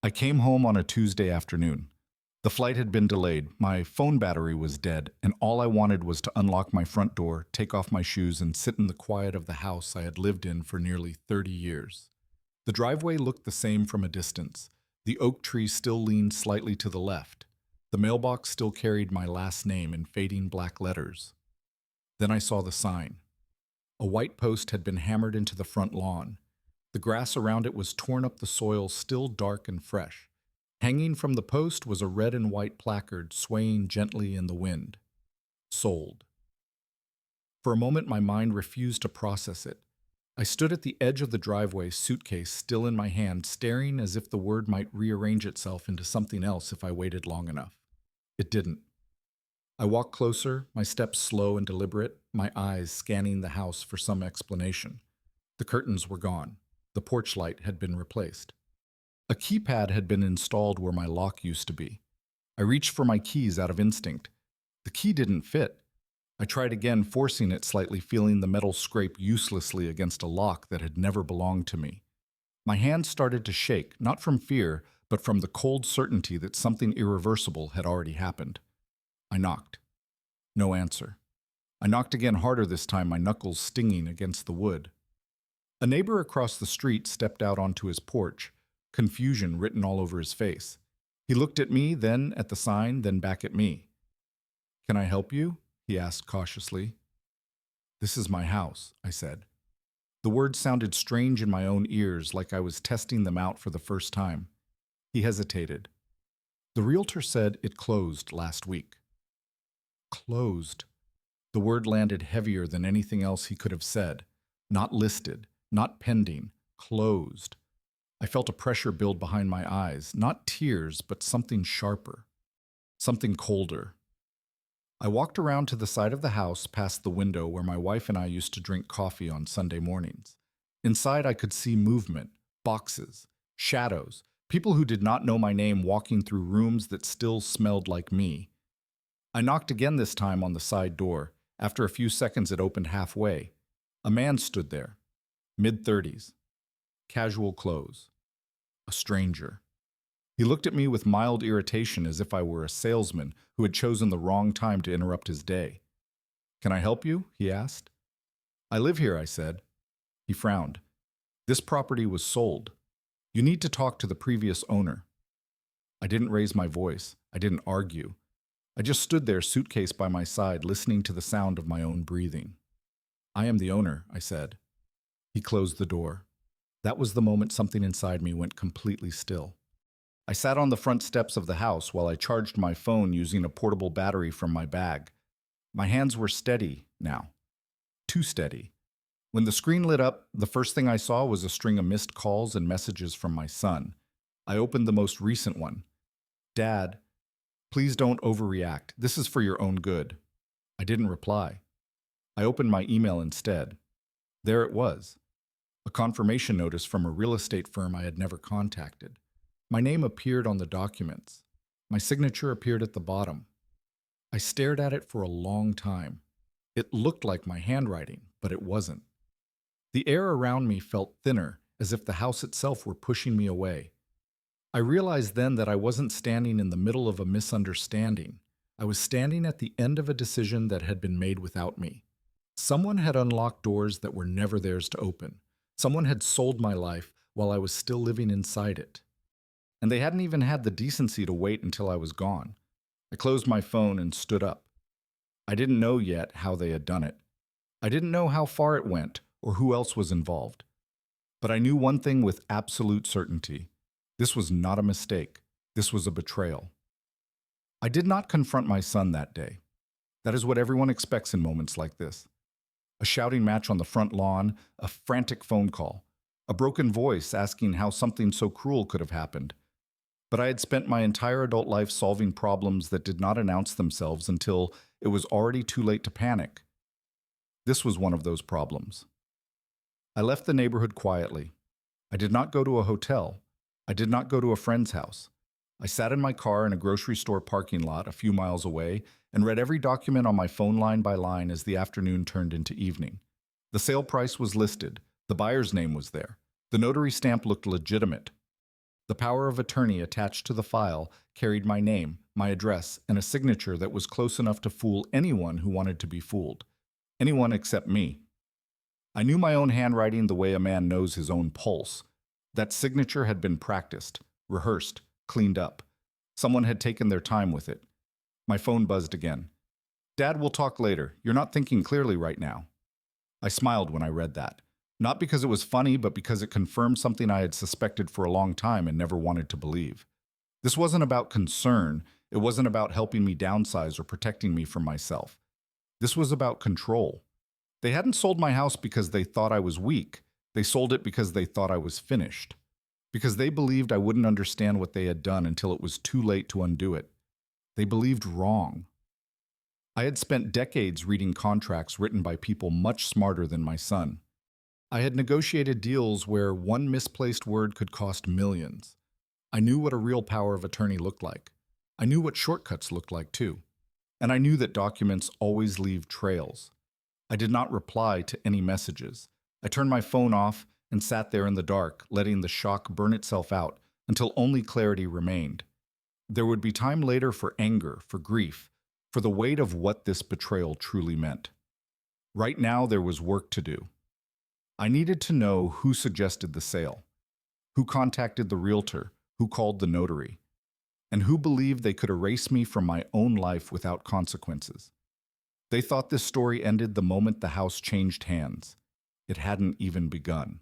I came home on a Tuesday afternoon. The flight had been delayed, my phone battery was dead, and all I wanted was to unlock my front door, take off my shoes, and sit in the quiet of the house I had lived in for nearly 30 years. The driveway looked the same from a distance. The oak tree still leaned slightly to the left. The mailbox still carried my last name in fading black letters. Then I saw the sign. A white post had been hammered into the front lawn. The grass around it was torn up, the soil still dark and fresh. Hanging from the post was a red and white placard swaying gently in the wind. Sold. For a moment, my mind refused to process it. I stood at the edge of the driveway, suitcase still in my hand, staring as if the word might rearrange itself into something else if I waited long enough. It didn't. I walked closer, my steps slow and deliberate, my eyes scanning the house for some explanation. The curtains were gone. The porch light had been replaced. A keypad had been installed where my lock used to be. I reached for my keys out of instinct. The key didn't fit. I tried again, forcing it slightly, feeling the metal scrape uselessly against a lock that had never belonged to me. My hands started to shake, not from fear, but from the cold certainty that something irreversible had already happened. I knocked. No answer. I knocked again, harder this time, my knuckles stinging against the wood. A neighbor across the street stepped out onto his porch, confusion written all over his face. He looked at me, then at the sign, then back at me. "Can I help you?" he asked cautiously. "This is my house," I said. The words sounded strange in my own ears, like I was testing them out for the first time. He hesitated. "The realtor said it closed last week." Closed. The word landed heavier than anything else he could have said. Not listed, not pending, closed. I felt a pressure build behind my eyes, not tears, but something sharper, something colder. I walked around to the side of the house, past the window where my wife and I used to drink coffee on Sunday mornings. Inside, I could see movement, boxes, shadows, people who did not know my name walking through rooms that still smelled like me. I knocked again, this time on the side door. After a few seconds, it opened halfway. A man stood there, mid-30s, casual clothes, a stranger. He looked at me with mild irritation, as if I were a salesman who had chosen the wrong time to interrupt his day. "Can I help you?" he asked. "I live here," I said. He frowned. "This property was sold. You need to talk to the previous owner." I didn't raise my voice. I didn't argue. I just stood there, suitcase by my side, listening to the sound of my own breathing. "I am the owner," I said. He closed the door. That was the moment something inside me went completely still. I sat on the front steps of the house while I charged my phone using a portable battery from my bag. My hands were steady now. Too steady. When the screen lit up, the first thing I saw was a string of missed calls and messages from my son. I opened the most recent one. "Dad, please don't overreact. This is for your own good." I didn't reply. I opened my email instead. There it was. A confirmation notice from a real estate firm I had never contacted. My name appeared on the documents. My signature appeared at the bottom. I stared at it for a long time. It looked like my handwriting, but it wasn't. The air around me felt thinner, as if the house itself were pushing me away. I realized then that I wasn't standing in the middle of a misunderstanding. I was standing at the end of a decision that had been made without me. Someone had unlocked doors that were never theirs to open. Someone had sold my life while I was still living inside it. And they hadn't even had the decency to wait until I was gone. I closed my phone and stood up. I didn't know yet how they had done it. I didn't know how far it went or who else was involved. But I knew one thing with absolute certainty. This was not a mistake. This was a betrayal. I did not confront my son that day. That is what everyone expects in moments like this. A shouting match on the front lawn, a frantic phone call, a broken voice asking how something so cruel could have happened. But I had spent my entire adult life solving problems that did not announce themselves until it was already too late to panic. This was one of those problems. I left the neighborhood quietly. I did not go to a hotel. I did not go to a friend's house. I sat in my car in a grocery store parking lot a few miles away and read every document on my phone line by line as the afternoon turned into evening. The sale price was listed. The buyer's name was there. The notary stamp looked legitimate. The power of attorney attached to the file carried my name, my address, and a signature that was close enough to fool anyone who wanted to be fooled. Anyone except me. I knew my own handwriting the way a man knows his own pulse. That signature had been practiced, rehearsed, cleaned up. Someone had taken their time with it. My phone buzzed again. Dad, we'll talk later. You're not thinking clearly right now. I smiled when I read that. Not because it was funny, but because it confirmed something I had suspected for a long time and never wanted to believe. This wasn't about concern. It wasn't about helping me downsize or protecting me from myself. This was about control. They hadn't sold my house because they thought I was weak. They sold it because they thought I was finished. Because they believed I wouldn't understand what they had done until it was too late to undo it. They believed wrong. I had spent decades reading contracts written by people much smarter than my son. I had negotiated deals where one misplaced word could cost millions. I knew what a real power of attorney looked like. I knew what shortcuts looked like too. And I knew that documents always leave trails. I did not reply to any messages. I turned my phone off and sat there in the dark, letting the shock burn itself out until only clarity remained. There would be time later for anger, for grief, for the weight of what this betrayal truly meant. Right now, there was work to do. I needed to know who suggested the sale, who contacted the realtor, who called the notary, and who believed they could erase me from my own life without consequences. They thought this story ended the moment the house changed hands. It hadn't even begun.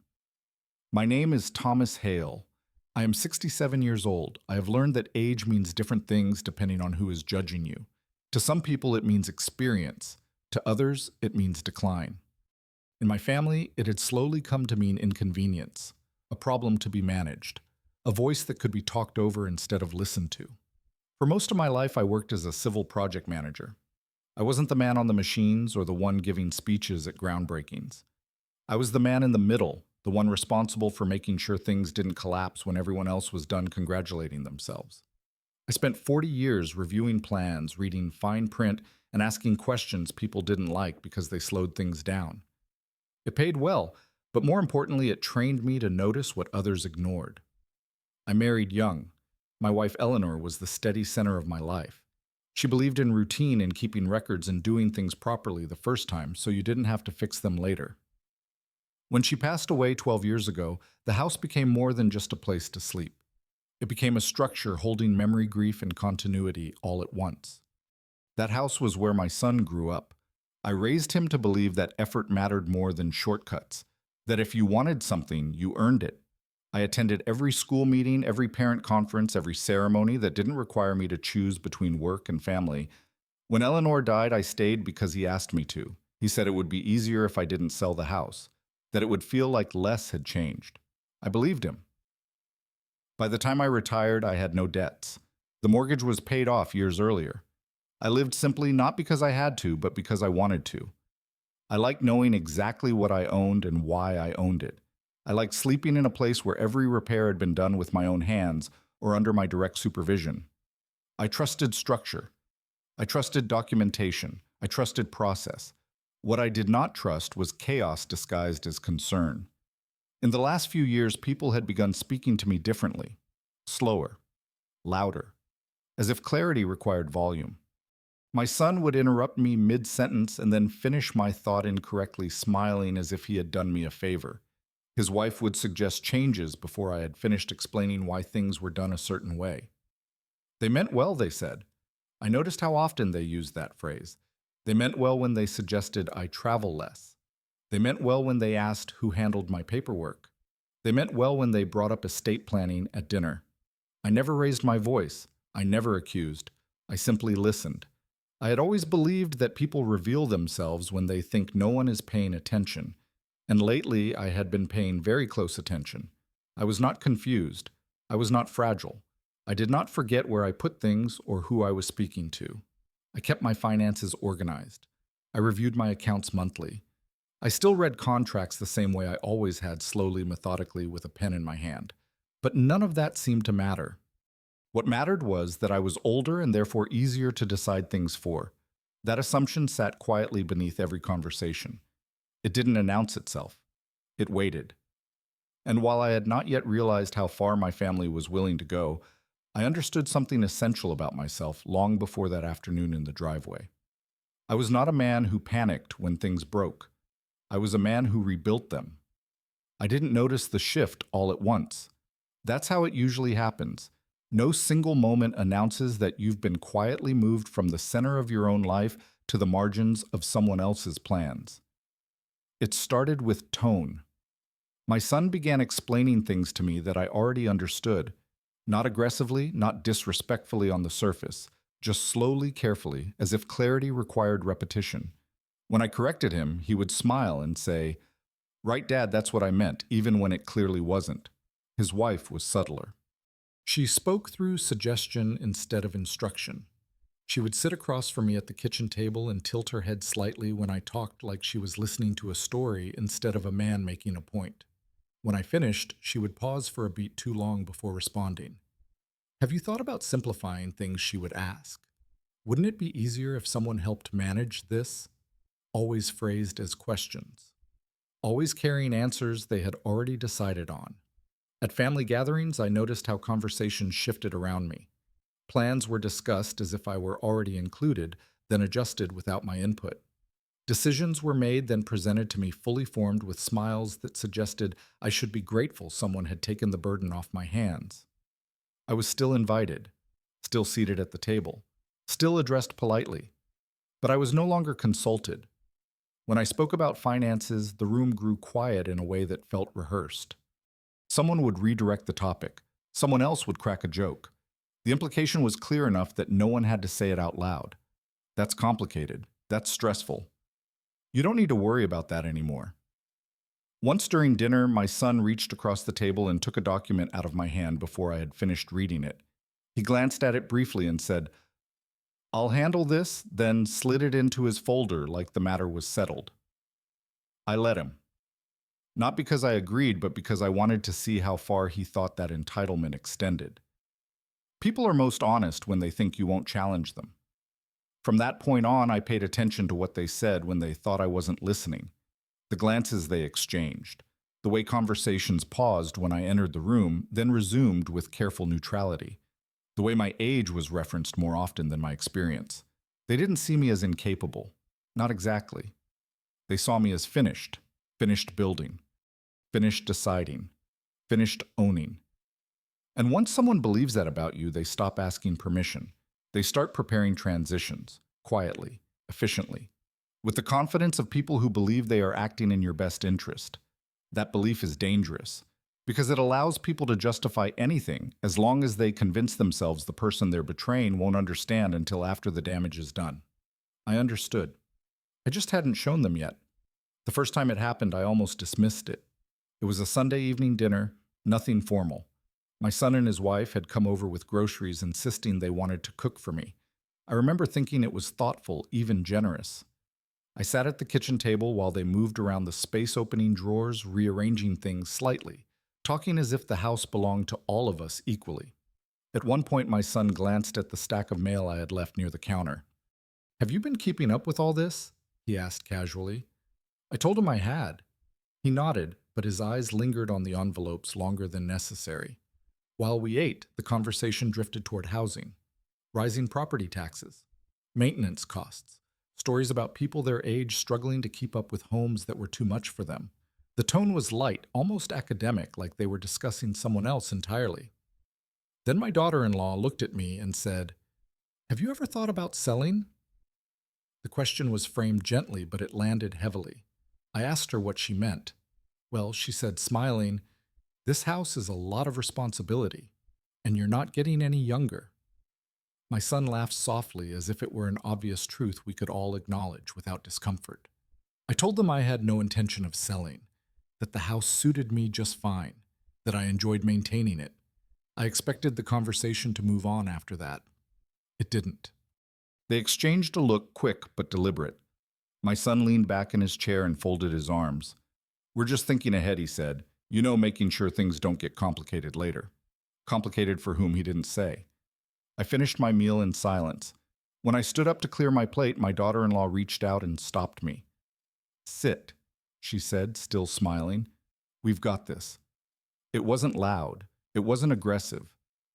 My name is Thomas Hale. I am 67 years old. I have learned that age means different things depending on who is judging you. To some people, it means experience. To others, it means decline. In my family, it had slowly come to mean inconvenience, a problem to be managed, a voice that could be talked over instead of listened to. For most of my life, I worked as a civil project manager. I wasn't the man on the machines or the one giving speeches at groundbreakings. I was the man in the middle, the one responsible for making sure things didn't collapse when everyone else was done congratulating themselves. I spent 40 years reviewing plans, reading fine print, and asking questions people didn't like because they slowed things down. It paid well, but more importantly, it trained me to notice what others ignored. I married young. My wife Eleanor was the steady center of my life. She believed in routine and keeping records and doing things properly the first time so you didn't have to fix them later. When she passed away 12 years ago, the house became more than just a place to sleep. It became a structure holding memory, grief, and continuity all at once. That house was where my son grew up. I raised him to believe that effort mattered more than shortcuts, that if you wanted something, you earned it. I attended every school meeting, every parent conference, every ceremony that didn't require me to choose between work and family. When Eleanor died, I stayed because he asked me to. He said it would be easier if I didn't sell the house, that it would feel like less had changed. I believed him. By the time I retired, I had no debts. The mortgage was paid off years earlier. I lived simply not because I had to, but because I wanted to. I liked knowing exactly what I owned and why I owned it. I liked sleeping in a place where every repair had been done with my own hands or under my direct supervision. I trusted structure. I trusted documentation. I trusted process. What I did not trust was chaos disguised as concern. In the last few years, people had begun speaking to me differently, slower, louder, as if clarity required volume. My son would interrupt me mid-sentence and then finish my thought incorrectly, smiling as if he had done me a favor. His wife would suggest changes before I had finished explaining why things were done a certain way. They meant well, they said. I noticed how often they used that phrase. They meant well when they suggested I travel less. They meant well when they asked who handled my paperwork. They meant well when they brought up estate planning at dinner. I never raised my voice. I never accused. I simply listened. I had always believed that people reveal themselves when they think no one is paying attention, and lately I had been paying very close attention. I was not confused. I was not fragile. I did not forget where I put things or who I was speaking to. I kept my finances organized. I reviewed my accounts monthly. I still read contracts the same way I always had, slowly, methodically, with a pen in my hand. But none of that seemed to matter. What mattered was that I was older and therefore easier to decide things for. That assumption sat quietly beneath every conversation. It didn't announce itself. It waited. And while I had not yet realized how far my family was willing to go, I understood something essential about myself long before that afternoon in the driveway. I was not a man who panicked when things broke. I was a man who rebuilt them. I didn't notice the shift all at once. That's how it usually happens. No single moment announces that you've been quietly moved from the center of your own life to the margins of someone else's plans. It started with tone. My son began explaining things to me that I already understood, not aggressively, not disrespectfully on the surface, just slowly, carefully, as if clarity required repetition. When I corrected him, he would smile and say, "Right, Dad, that's what I meant," even when it clearly wasn't. His wife was subtler. She spoke through suggestion instead of instruction. She would sit across from me at the kitchen table and tilt her head slightly when I talked like she was listening to a story instead of a man making a point. When I finished, she would pause for a beat too long before responding. "Have you thought about simplifying things?" she would ask. "Wouldn't it be easier if someone helped manage this?" Always phrased as questions. Always carrying answers they had already decided on. At family gatherings, I noticed how conversations shifted around me. Plans were discussed as if I were already included, then adjusted without my input. Decisions were made, then presented to me fully formed with smiles that suggested I should be grateful someone had taken the burden off my hands. I was still invited, still seated at the table, still addressed politely, but I was no longer consulted. When I spoke about finances, the room grew quiet in a way that felt rehearsed. Someone would redirect the topic. Someone else would crack a joke. The implication was clear enough that no one had to say it out loud. That's complicated. That's stressful. You don't need to worry about that anymore. Once during dinner, my son reached across the table and took a document out of my hand before I had finished reading it. He glanced at it briefly and said, "I'll handle this," then slid it into his folder like the matter was settled. I let him. Not because I agreed, but because I wanted to see how far he thought that entitlement extended. People are most honest when they think you won't challenge them. From that point on, I paid attention to what they said when they thought I wasn't listening, the glances they exchanged, the way conversations paused when I entered the room, then resumed with careful neutrality, the way my age was referenced more often than my experience. They didn't see me as incapable. Not exactly. They saw me as finished, finished building, finished deciding, finished owning. And once someone believes that about you, they stop asking permission. They start preparing transitions, quietly, efficiently, with the confidence of people who believe they are acting in your best interest. That belief is dangerous, because it allows people to justify anything as long as they convince themselves the person they're betraying won't understand until after the damage is done. I understood. I just hadn't shown them yet. The first time it happened, I almost dismissed it. It was a Sunday evening dinner, nothing formal. My son and his wife had come over with groceries, insisting they wanted to cook for me. I remember thinking it was thoughtful, even generous. I sat at the kitchen table while they moved around the space-opening drawers, rearranging things slightly, talking as if the house belonged to all of us equally. At one point, my son glanced at the stack of mail I had left near the counter. "Have you been keeping up with all this?" he asked casually. I told him I had. He nodded, but his eyes lingered on the envelopes longer than necessary. While we ate, the conversation drifted toward housing, rising property taxes, maintenance costs, stories about people their age struggling to keep up with homes that were too much for them. The tone was light, almost academic, like they were discussing someone else entirely. Then my daughter-in-law looked at me and said, "Have you ever thought about selling?" The question was framed gently, but it landed heavily. I asked her what she meant. "Well," she said, smiling, "this house is a lot of responsibility, and you're not getting any younger." My son laughed softly as if it were an obvious truth we could all acknowledge without discomfort. I told them I had no intention of selling, that the house suited me just fine, that I enjoyed maintaining it. I expected the conversation to move on after that. It didn't. They exchanged a look, quick but deliberate. My son leaned back in his chair and folded his arms. "We're just thinking ahead," he said. "You know, making sure things don't get complicated later." Complicated for whom, he didn't say. I finished my meal in silence. When I stood up to clear my plate, my daughter-in-law reached out and stopped me. "Sit," she said, still smiling. "We've got this." It wasn't loud, it wasn't aggressive,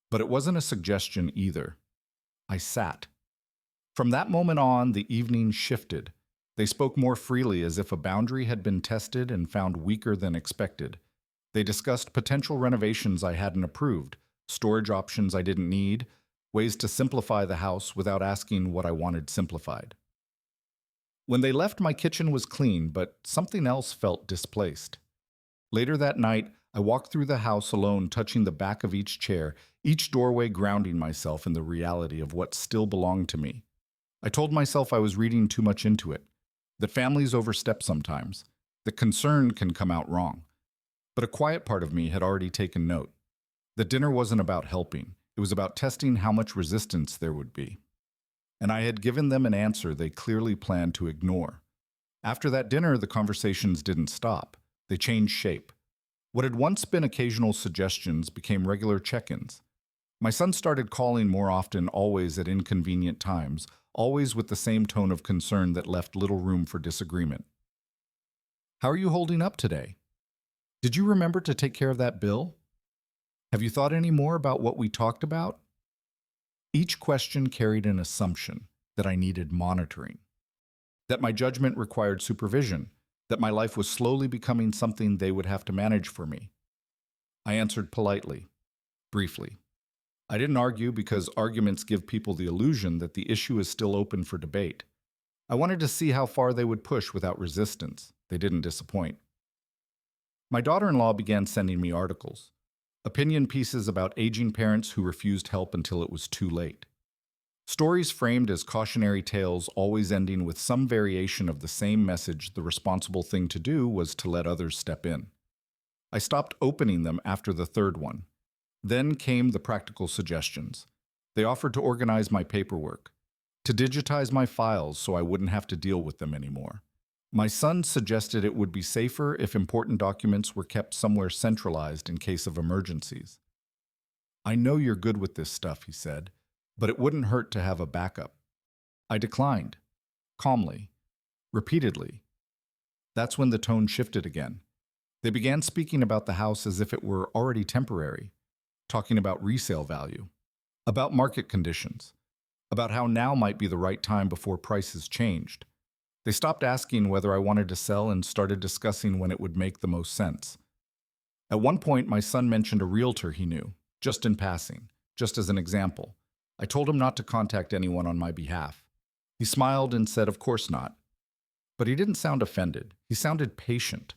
but it wasn't a suggestion either. I sat. From that moment on, the evening shifted. They spoke more freely as if a boundary had been tested and found weaker than expected. They discussed potential renovations I hadn't approved, storage options I didn't need, ways to simplify the house without asking what I wanted simplified. When they left, my kitchen was clean, but something else felt displaced. Later that night, I walked through the house alone, touching the back of each chair, each doorway grounding myself in the reality of what still belonged to me. I told myself I was reading too much into it, that families overstep sometimes, that concern can come out wrong. But a quiet part of me had already taken note. The dinner wasn't about helping, it was about testing how much resistance there would be. And I had given them an answer they clearly planned to ignore. After that dinner, the conversations didn't stop. They changed shape. What had once been occasional suggestions became regular check-ins. My son started calling more often, always at inconvenient times, always with the same tone of concern that left little room for disagreement. "How are you holding up today? Did you remember to take care of that bill? Have you thought any more about what we talked about?" Each question carried an assumption that I needed monitoring, that my judgment required supervision, that my life was slowly becoming something they would have to manage for me. I answered politely, briefly. I didn't argue because arguments give people the illusion that the issue is still open for debate. I wanted to see how far they would push without resistance. They didn't disappoint. My daughter-in-law began sending me articles, opinion pieces about aging parents who refused help until it was too late. Stories framed as cautionary tales, always ending with some variation of the same message: the responsible thing to do was to let others step in. I stopped opening them after the third one. Then came the practical suggestions. They offered to organize my paperwork, to digitize my files so I wouldn't have to deal with them anymore. My son suggested it would be safer if important documents were kept somewhere centralized in case of emergencies. "I know you're good with this stuff," he said, "but it wouldn't hurt to have a backup." I declined, calmly, repeatedly. That's when the tone shifted again. They began speaking about the house as if it were already temporary, talking about resale value, about market conditions, about how now might be the right time before prices changed. They stopped asking whether I wanted to sell and started discussing when it would make the most sense. At one point, my son mentioned a realtor he knew, just in passing, just as an example. I told him not to contact anyone on my behalf. He smiled and said, "Of course not." But he didn't sound offended. He sounded patient.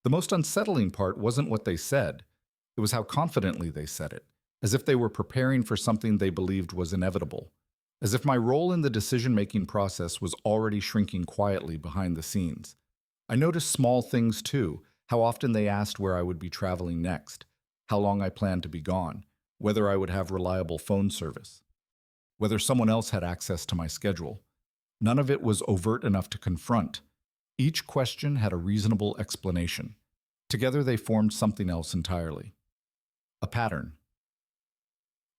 The most unsettling part wasn't what they said. It was how confidently they said it, as if they were preparing for something they believed was inevitable, as if my role in the decision-making process was already shrinking quietly behind the scenes. I noticed small things too, how often they asked where I would be traveling next, how long I planned to be gone, whether I would have reliable phone service, whether someone else had access to my schedule. None of it was overt enough to confront. Each question had a reasonable explanation. Together they formed something else entirely. A pattern.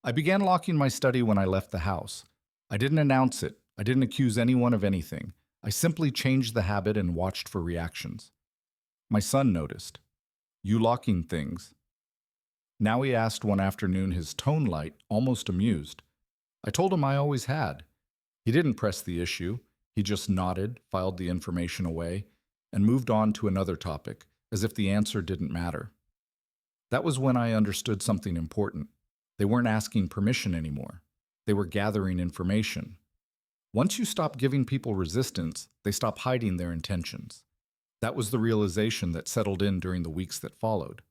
I began locking my study when I left the house. I didn't announce it. I didn't accuse anyone of anything. I simply changed the habit and watched for reactions. My son noticed. "You locking things?" Now he asked one afternoon, his tone light, almost amused. I told him I always had. He didn't press the issue. He just nodded, filed the information away, and moved on to another topic, as if the answer didn't matter. That was when I understood something important. They weren't asking permission anymore. They were gathering information. Once you stop giving people resistance, they stop hiding their intentions. That was the realization that settled in during the weeks that followed.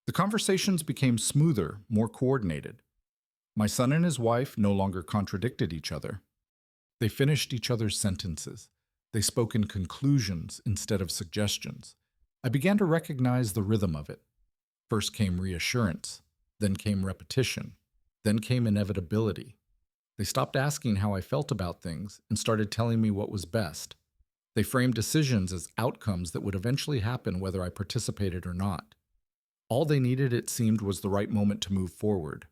The conversations became smoother, more coordinated. My son and his wife no longer contradicted each other. They finished each other's sentences. They spoke in conclusions instead of suggestions. I began to recognize the rhythm of it. First came reassurance, then came repetition, then came inevitability. They stopped asking how I felt about things and started telling me what was best. They framed decisions as outcomes that would eventually happen whether I participated or not. All they needed, it seemed, was the right moment to move forward.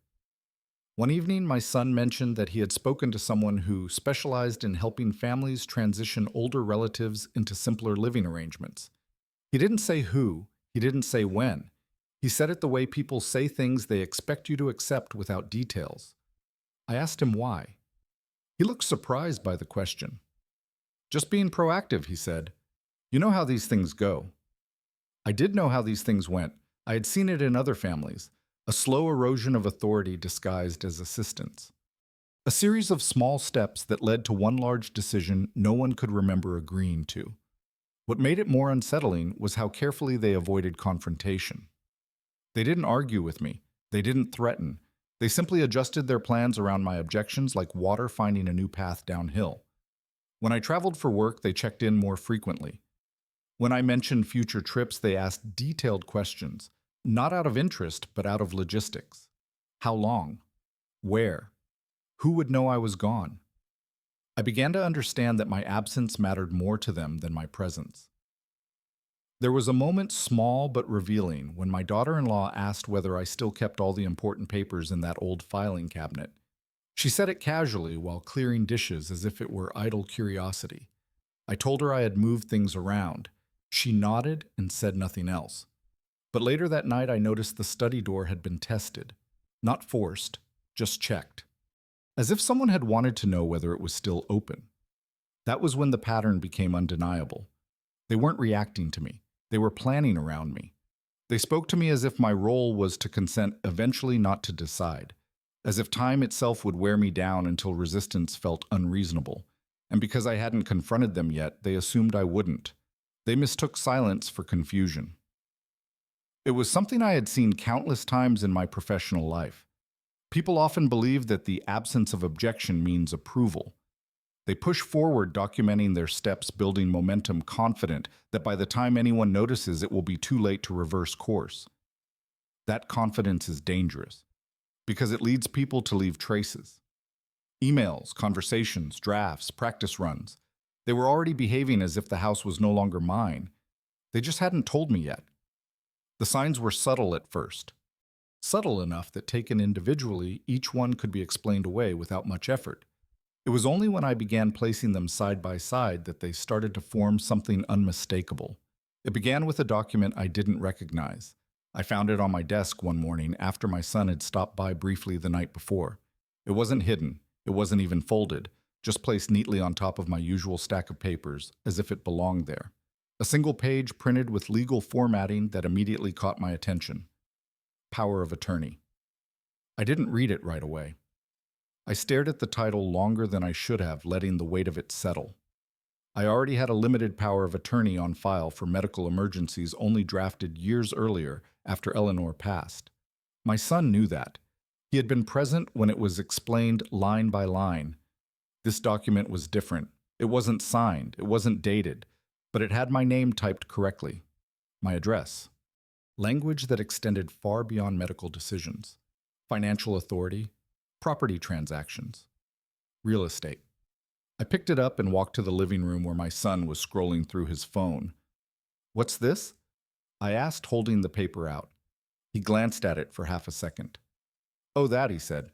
One evening, my son mentioned that he had spoken to someone who specialized in helping families transition older relatives into simpler living arrangements. He didn't say who, he didn't say when. He said it the way people say things they expect you to accept without details. I asked him why. He looked surprised by the question. Just being proactive, he said. You know how these things go. I did know how these things went. I had seen it in other families, a slow erosion of authority disguised as assistance. A series of small steps that led to one large decision no one could remember agreeing to. What made it more unsettling was how carefully they avoided confrontation. They didn't argue with me. They didn't threaten. They simply adjusted their plans around my objections like water finding a new path downhill. When I traveled for work, they checked in more frequently. When I mentioned future trips, they asked detailed questions, not out of interest, but out of logistics. How long? Where? Who would know I was gone? I began to understand that my absence mattered more to them than my presence. There was a moment, small but revealing, when my daughter-in-law asked whether I still kept all the important papers in that old filing cabinet. She said it casually while clearing dishes as if it were idle curiosity. I told her I had moved things around. She nodded and said nothing else. But later that night I noticed the study door had been tested. Not forced, just checked. As if someone had wanted to know whether it was still open. That was when the pattern became undeniable. They weren't reacting to me. They were planning around me. They spoke to me as if my role was to consent, eventually not to decide. As if time itself would wear me down until resistance felt unreasonable. And because I hadn't confronted them yet, they assumed I wouldn't. They mistook silence for confusion. It was something I had seen countless times in my professional life. People often believe that the absence of objection means approval. They push forward, documenting their steps, building momentum, confident that by the time anyone notices, it will be too late to reverse course. That confidence is dangerous, because it leads people to leave traces. Emails, conversations, drafts, practice runs. They were already behaving as if the house was no longer mine. They just hadn't told me yet. The signs were subtle at first. Subtle enough that taken individually, each one could be explained away without much effort. It was only when I began placing them side by side that they started to form something unmistakable. It began with a document I didn't recognize. I found it on my desk one morning after my son had stopped by briefly the night before. It wasn't hidden. It wasn't even folded, just placed neatly on top of my usual stack of papers, as if it belonged there. A single page printed with legal formatting that immediately caught my attention. Power of Attorney. I didn't read it right away. I stared at the title longer than I should have, letting the weight of it settle. I already had a limited power of attorney on file for medical emergencies only drafted years earlier after Eleanor passed. My son knew that. He had been present when it was explained line by line. This document was different. It wasn't signed, it wasn't dated, but it had my name typed correctly. My address. Language that extended far beyond medical decisions. Financial authority. Property transactions. Real estate. I picked it up and walked to the living room where my son was scrolling through his phone. "What's this?" I asked, holding the paper out. He glanced at it for half a second. "Oh, that," he said.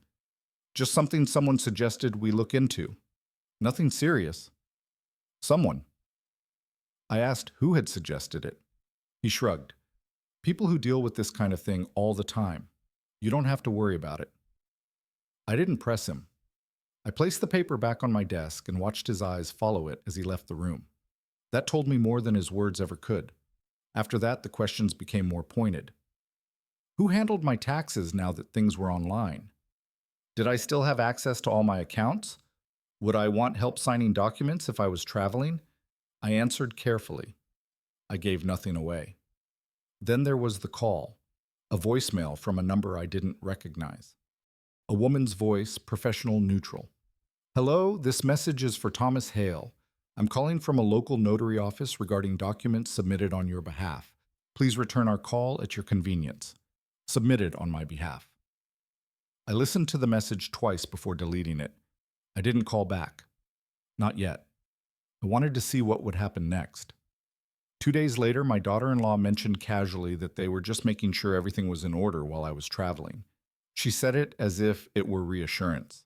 "Just something someone suggested we look into. Nothing serious." "Someone." I asked who had suggested it. He shrugged. "People who deal with this kind of thing all the time. You don't have to worry about it." I didn't press him. I placed the paper back on my desk and watched his eyes follow it as he left the room. That told me more than his words ever could. After that, the questions became more pointed. Who handled my taxes now that things were online? Did I still have access to all my accounts? Would I want help signing documents if I was traveling? I answered carefully. I gave nothing away. Then there was the call, a voicemail from a number I didn't recognize. A woman's voice, professional, neutral. "Hello, this message is for Thomas Hale. I'm calling from a local notary office regarding documents submitted on your behalf. Please return our call at your convenience. Submitted on my behalf." I listened to the message twice before deleting it. I didn't call back. Not yet. I wanted to see what would happen next. 2 days later, my daughter-in-law mentioned casually that they were just making sure everything was in order while I was traveling. She said it as if it were reassurance,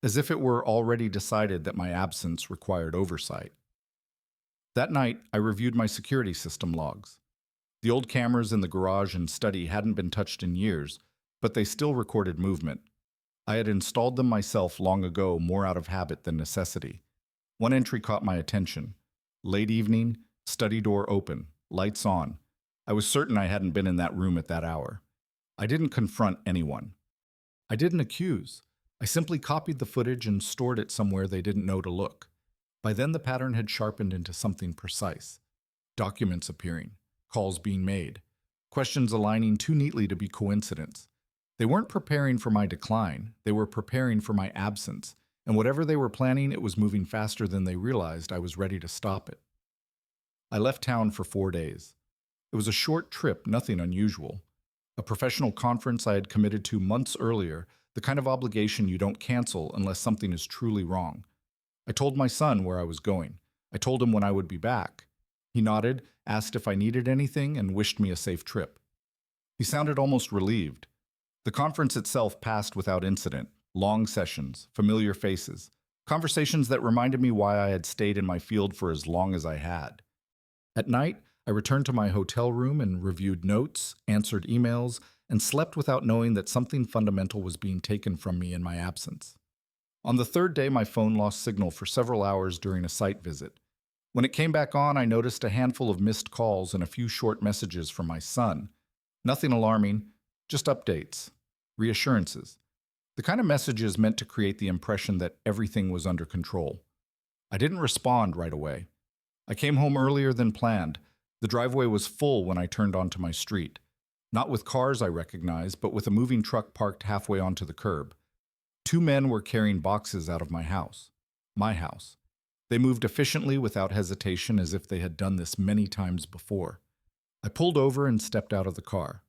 as if it were already decided that my absence required oversight. That night, I reviewed my security system logs. The old cameras in the garage and study hadn't been touched in years, but they still recorded movement. I had installed them myself long ago, more out of habit than necessity. One entry caught my attention. Late evening, study door open, lights on. I was certain I hadn't been in that room at that hour. I didn't confront anyone. I didn't accuse. I simply copied the footage and stored it somewhere they didn't know to look. By then the pattern had sharpened into something precise. Documents appearing, calls being made, questions aligning too neatly to be coincidence. They weren't preparing for my decline, they were preparing for my absence, and whatever they were planning, it was moving faster than they realized. I was ready to stop it. I left town for 4 days. It was a short trip, nothing unusual. A professional conference I had committed to months earlier, the kind of obligation you don't cancel unless something is truly wrong. I told my son where I was going. I told him when I would be back. He nodded, asked if I needed anything, and wished me a safe trip. He sounded almost relieved. The conference itself passed without incident. Long sessions, familiar faces, conversations that reminded me why I had stayed in my field for as long as I had. At night, I returned to my hotel room and reviewed notes, answered emails, and slept without knowing that something fundamental was being taken from me in my absence. On the third day, my phone lost signal for several hours during a site visit. When it came back on, I noticed a handful of missed calls and a few short messages from my son. Nothing alarming, just updates, reassurances. The kind of messages meant to create the impression that everything was under control. I didn't respond right away. I came home earlier than planned. The driveway was full when I turned onto my street. Not with cars I recognized, but with a moving truck parked halfway onto the curb. 2 men were carrying boxes out of my house. My house. They moved efficiently without hesitation, as if they had done this many times before. I pulled over and stepped out of the car.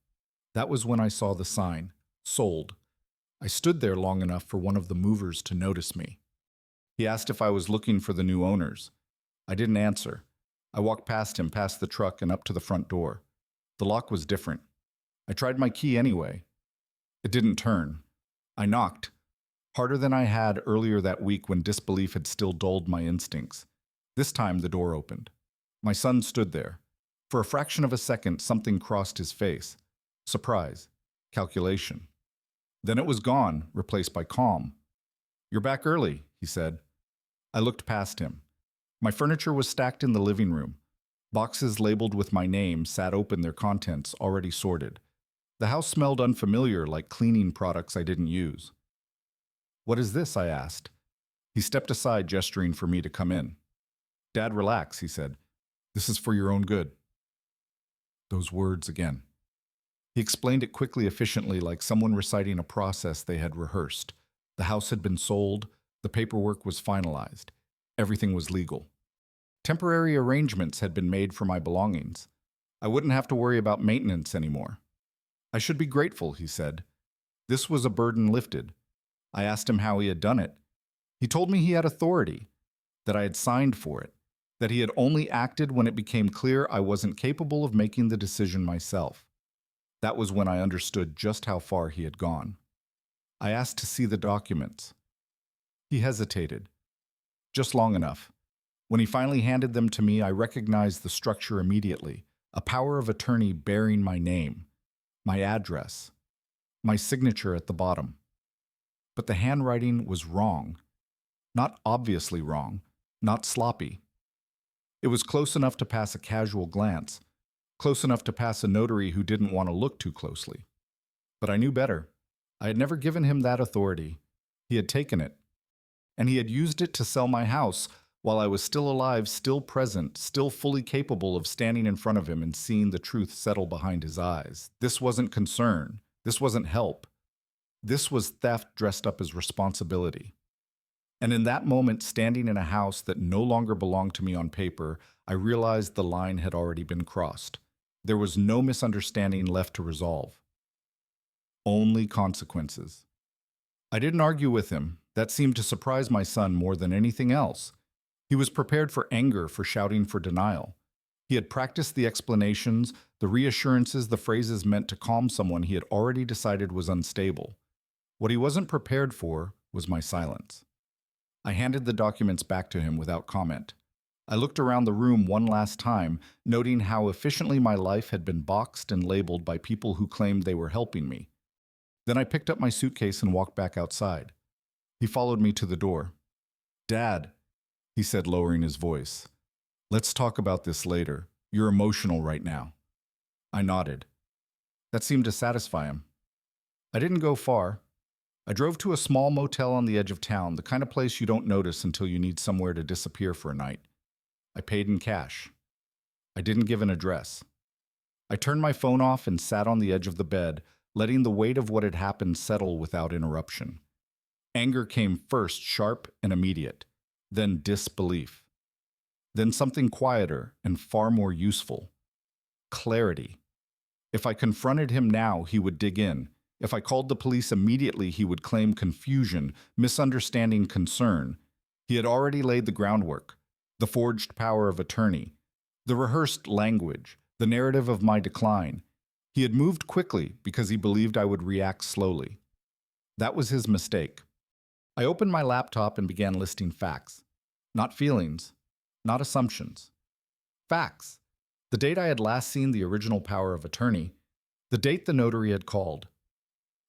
That was when I saw the sign, sold. I stood there long enough for one of the movers to notice me. He asked if I was looking for the new owners. I didn't answer. I walked past him, past the truck, and up to the front door. The lock was different. I tried my key anyway. It didn't turn. I knocked, harder than I had earlier that week when disbelief had still dulled my instincts. This time the door opened. My son stood there. For a fraction of a second, something crossed his face. Surprise. Calculation. Then it was gone, replaced by calm. "You're back early," he said. I looked past him. My furniture was stacked in the living room. Boxes labeled with my name sat open, their contents already sorted. The house smelled unfamiliar, like cleaning products I didn't use. "What is this?" I asked. He stepped aside, gesturing for me to come in. "Dad, relax," he said. "This is for your own good." Those words again. He explained it quickly, efficiently, like someone reciting a process they had rehearsed. The house had been sold. The paperwork was finalized. Everything was legal. Temporary arrangements had been made for my belongings. I wouldn't have to worry about maintenance anymore. I should be grateful, he said. This was a burden lifted. I asked him how he had done it. He told me he had authority, that I had signed for it, that he had only acted when it became clear I wasn't capable of making the decision myself. That was when I understood just how far he had gone. I asked to see the documents. He hesitated. Just long enough. When he finally handed them to me, I recognized the structure immediately, a power of attorney bearing my name, my address, my signature at the bottom. But the handwriting was wrong. Not obviously wrong, not sloppy. It was close enough to pass a casual glance, close enough to pass a notary who didn't want to look too closely. But I knew better. I had never given him that authority. He had taken it. And he had used it to sell my house while I was still alive, still present, still fully capable of standing in front of him and seeing the truth settle behind his eyes. This wasn't concern. This wasn't help. This was theft dressed up as responsibility. And in that moment, standing in a house that no longer belonged to me on paper, I realized the line had already been crossed. There was no misunderstanding left to resolve. Only consequences. I didn't argue with him. That seemed to surprise my son more than anything else. He was prepared for anger, for shouting for denial. He had practiced the explanations, the reassurances, the phrases meant to calm someone he had already decided was unstable. What he wasn't prepared for was my silence. I handed the documents back to him without comment. I looked around the room one last time, noting how efficiently my life had been boxed and labeled by people who claimed they were helping me. Then I picked up my suitcase and walked back outside. He followed me to the door. "Dad," he said, lowering his voice. "Let's talk about this later. You're emotional right now." I nodded. That seemed to satisfy him. I didn't go far. I drove to a small motel on the edge of town, the kind of place you don't notice until you need somewhere to disappear for a night. I paid in cash. I didn't give an address. I turned my phone off and sat on the edge of the bed, letting the weight of what had happened settle without interruption. Anger came first, sharp and immediate, then disbelief. Then something quieter and far more useful. Clarity. If I confronted him now, he would dig in. If I called the police immediately, he would claim confusion, misunderstanding, concern. He had already laid the groundwork, the forged power of attorney, the rehearsed language, the narrative of my decline. He had moved quickly because he believed I would react slowly. That was his mistake. I opened my laptop and began listing facts. Not feelings, not assumptions. Facts. The date I had last seen the original power of attorney, the date the notary had called,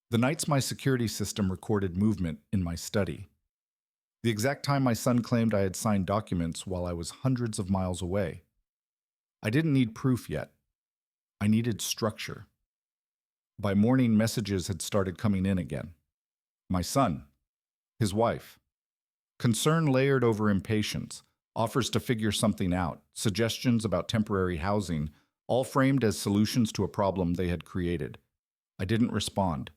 the nights my security system recorded movement in my study, the exact time my son claimed I had signed documents while I was hundreds of miles away. I didn't need proof yet. I needed structure. By morning, messages had started coming in again. My son, his wife. Concern layered over impatience, offers to figure something out, suggestions about temporary housing, all framed as solutions to a problem they had created. I didn't respond.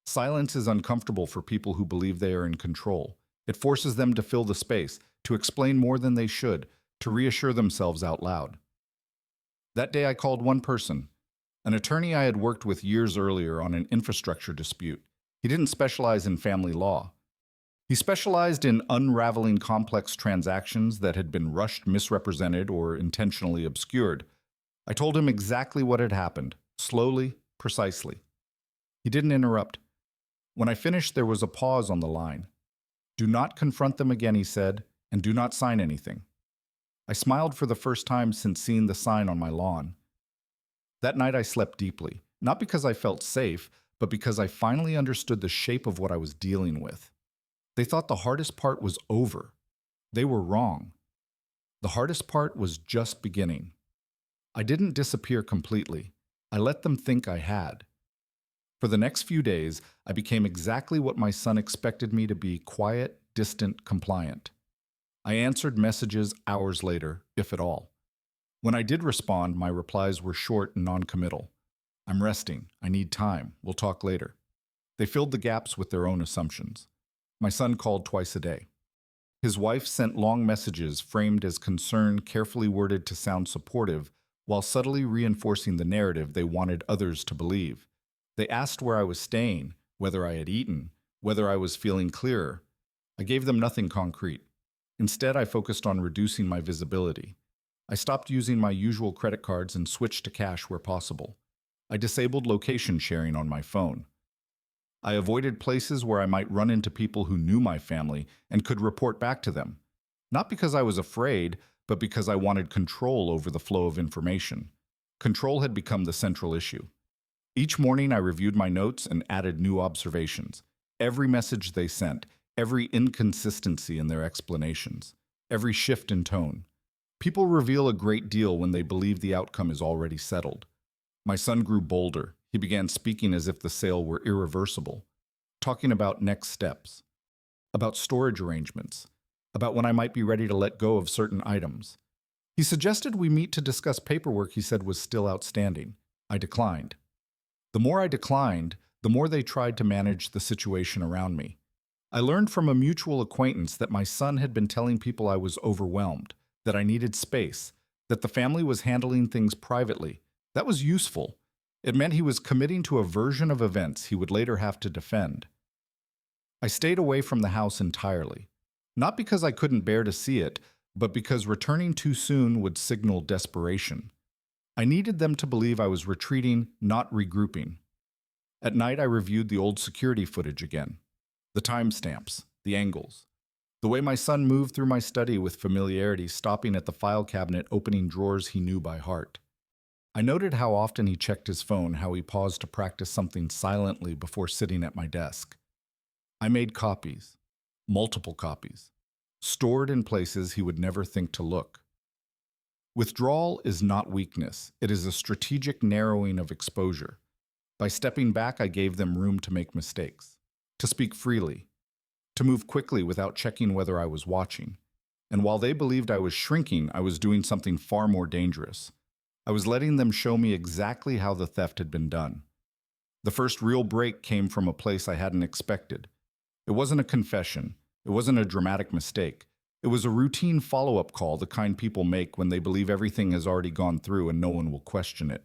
Silence is uncomfortable for people who believe they are in control. It forces them to fill the space, to explain more than they should, to reassure themselves out loud. That day I called one person, an attorney I had worked with years earlier on an infrastructure dispute. He didn't specialize in family law. He specialized in unraveling complex transactions that had been rushed, misrepresented, or intentionally obscured. I told him exactly what had happened, slowly, precisely. He didn't interrupt. When I finished, there was a pause on the line. "Do not confront them again," he said, "and do not sign anything." I smiled for the first time since seeing the sign on my lawn. That night I slept deeply, not because I felt safe, but because I finally understood the shape of what I was dealing with. They thought the hardest part was over. They were wrong. The hardest part was just beginning. I didn't disappear completely. I let them think I had. For the next few days, I became exactly what my son expected me to be: quiet, distant, compliant. I answered messages hours later, if at all. When I did respond, my replies were short and non-committal. "I'm resting. I need time. We'll talk later." They filled the gaps with their own assumptions. My son called twice a day. His wife sent long messages framed as concern, carefully worded to sound supportive, while subtly reinforcing the narrative they wanted others to believe. They asked where I was staying, whether I had eaten, whether I was feeling clearer. I gave them nothing concrete. Instead, I focused on reducing my visibility. I stopped using my usual credit cards and switched to cash where possible. I disabled location sharing on my phone. I avoided places where I might run into people who knew my family and could report back to them. Not because I was afraid, but because I wanted control over the flow of information. Control had become the central issue. Each morning I reviewed my notes and added new observations. Every message they sent, every inconsistency in their explanations, every shift in tone. People reveal a great deal when they believe the outcome is already settled. My son grew bolder. He began speaking as if the sale were irreversible, talking about next steps, about storage arrangements, about when I might be ready to let go of certain items. He suggested we meet to discuss paperwork he said was still outstanding. I declined. The more I declined, the more they tried to manage the situation around me. I learned from a mutual acquaintance that my son had been telling people I was overwhelmed, that I needed space, that the family was handling things privately. That was useful. It meant he was committing to a version of events he would later have to defend. I stayed away from the house entirely, not because I couldn't bear to see it, but because returning too soon would signal desperation. I needed them to believe I was retreating, not regrouping. At night, I reviewed the old security footage again. The timestamps, the angles. The way my son moved through my study with familiarity, stopping at the file cabinet, opening drawers he knew by heart. I noted how often he checked his phone, how he paused to practice something silently before sitting at my desk. I made copies, multiple copies, stored in places he would never think to look. Withdrawal is not weakness, it is a strategic narrowing of exposure. By stepping back, I gave them room to make mistakes, to speak freely, to move quickly without checking whether I was watching. And while they believed I was shrinking, I was doing something far more dangerous. I was letting them show me exactly how the theft had been done. The first real break came from a place I hadn't expected. It wasn't a confession. It wasn't a dramatic mistake. It was a routine follow-up call, the kind people make when they believe everything has already gone through and no one will question it.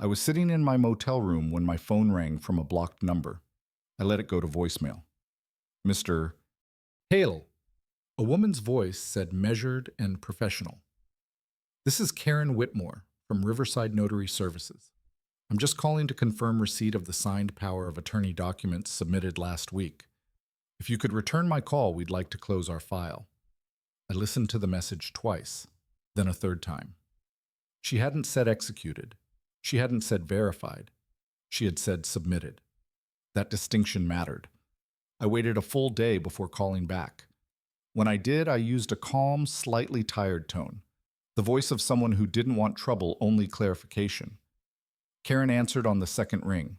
I was sitting in my motel room when my phone rang from a blocked number. I let it go to voicemail. Mr. Hale. A woman's voice said measured and professional. This is Karen Whitmore from Riverside Notary Services. I'm just calling to confirm receipt of the signed power of attorney documents submitted last week. If you could return my call, we'd like to close our file. I listened to the message twice, then a third time. She hadn't said executed. She hadn't said verified. She had said submitted. That distinction mattered. I waited a full day before calling back. When I did, I used a calm, slightly tired tone. The voice of someone who didn't want trouble, only clarification. Karen answered on the second ring.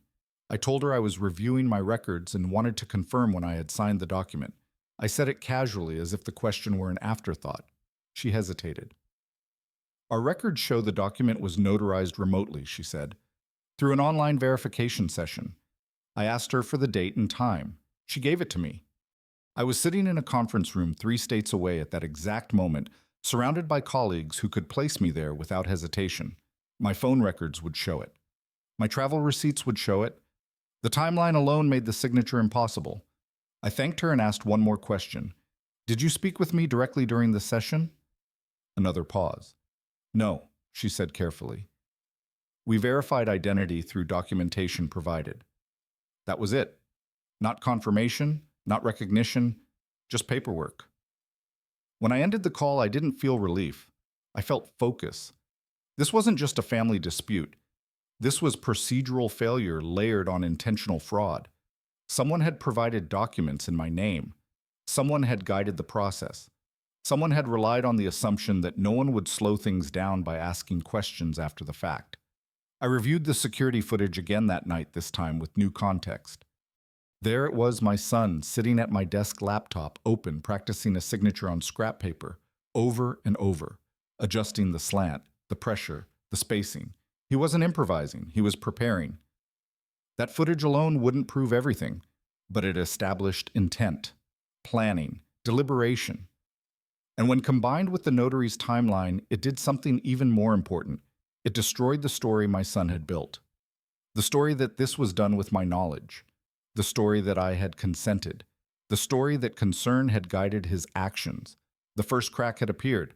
I told her I was reviewing my records and wanted to confirm when I had signed the document. I said it casually, as if the question were an afterthought. She hesitated. Our records show the document was notarized remotely, she said, through an online verification session. I asked her for the date and time. She gave it to me. I was sitting in a conference room 3 states away at that exact moment, surrounded by colleagues who could place me there without hesitation. My phone records would show it. My travel receipts would show it. The timeline alone made the signature impossible. I thanked her and asked one more question. Did you speak with me directly during the session? Another pause. No, she said carefully. We verified identity through documentation provided. That was it. Not confirmation, not recognition, just paperwork. When I ended the call, I didn't feel relief. I felt focus. This wasn't just a family dispute. This was procedural failure layered on intentional fraud. Someone had provided documents in my name. Someone had guided the process. Someone had relied on the assumption that no one would slow things down by asking questions after the fact. I reviewed the security footage again that night, this time with new context. There it was, my son, sitting at my desk laptop, open, practicing a signature on scrap paper, over and over, adjusting the slant, the pressure, the spacing. He wasn't improvising, he was preparing. That footage alone wouldn't prove everything, but it established intent, planning, deliberation. And when combined with the notary's timeline, it did something even more important. It destroyed the story my son had built. The story that this was done with my knowledge. The story that I had consented. The story that concern had guided his actions. The first crack had appeared.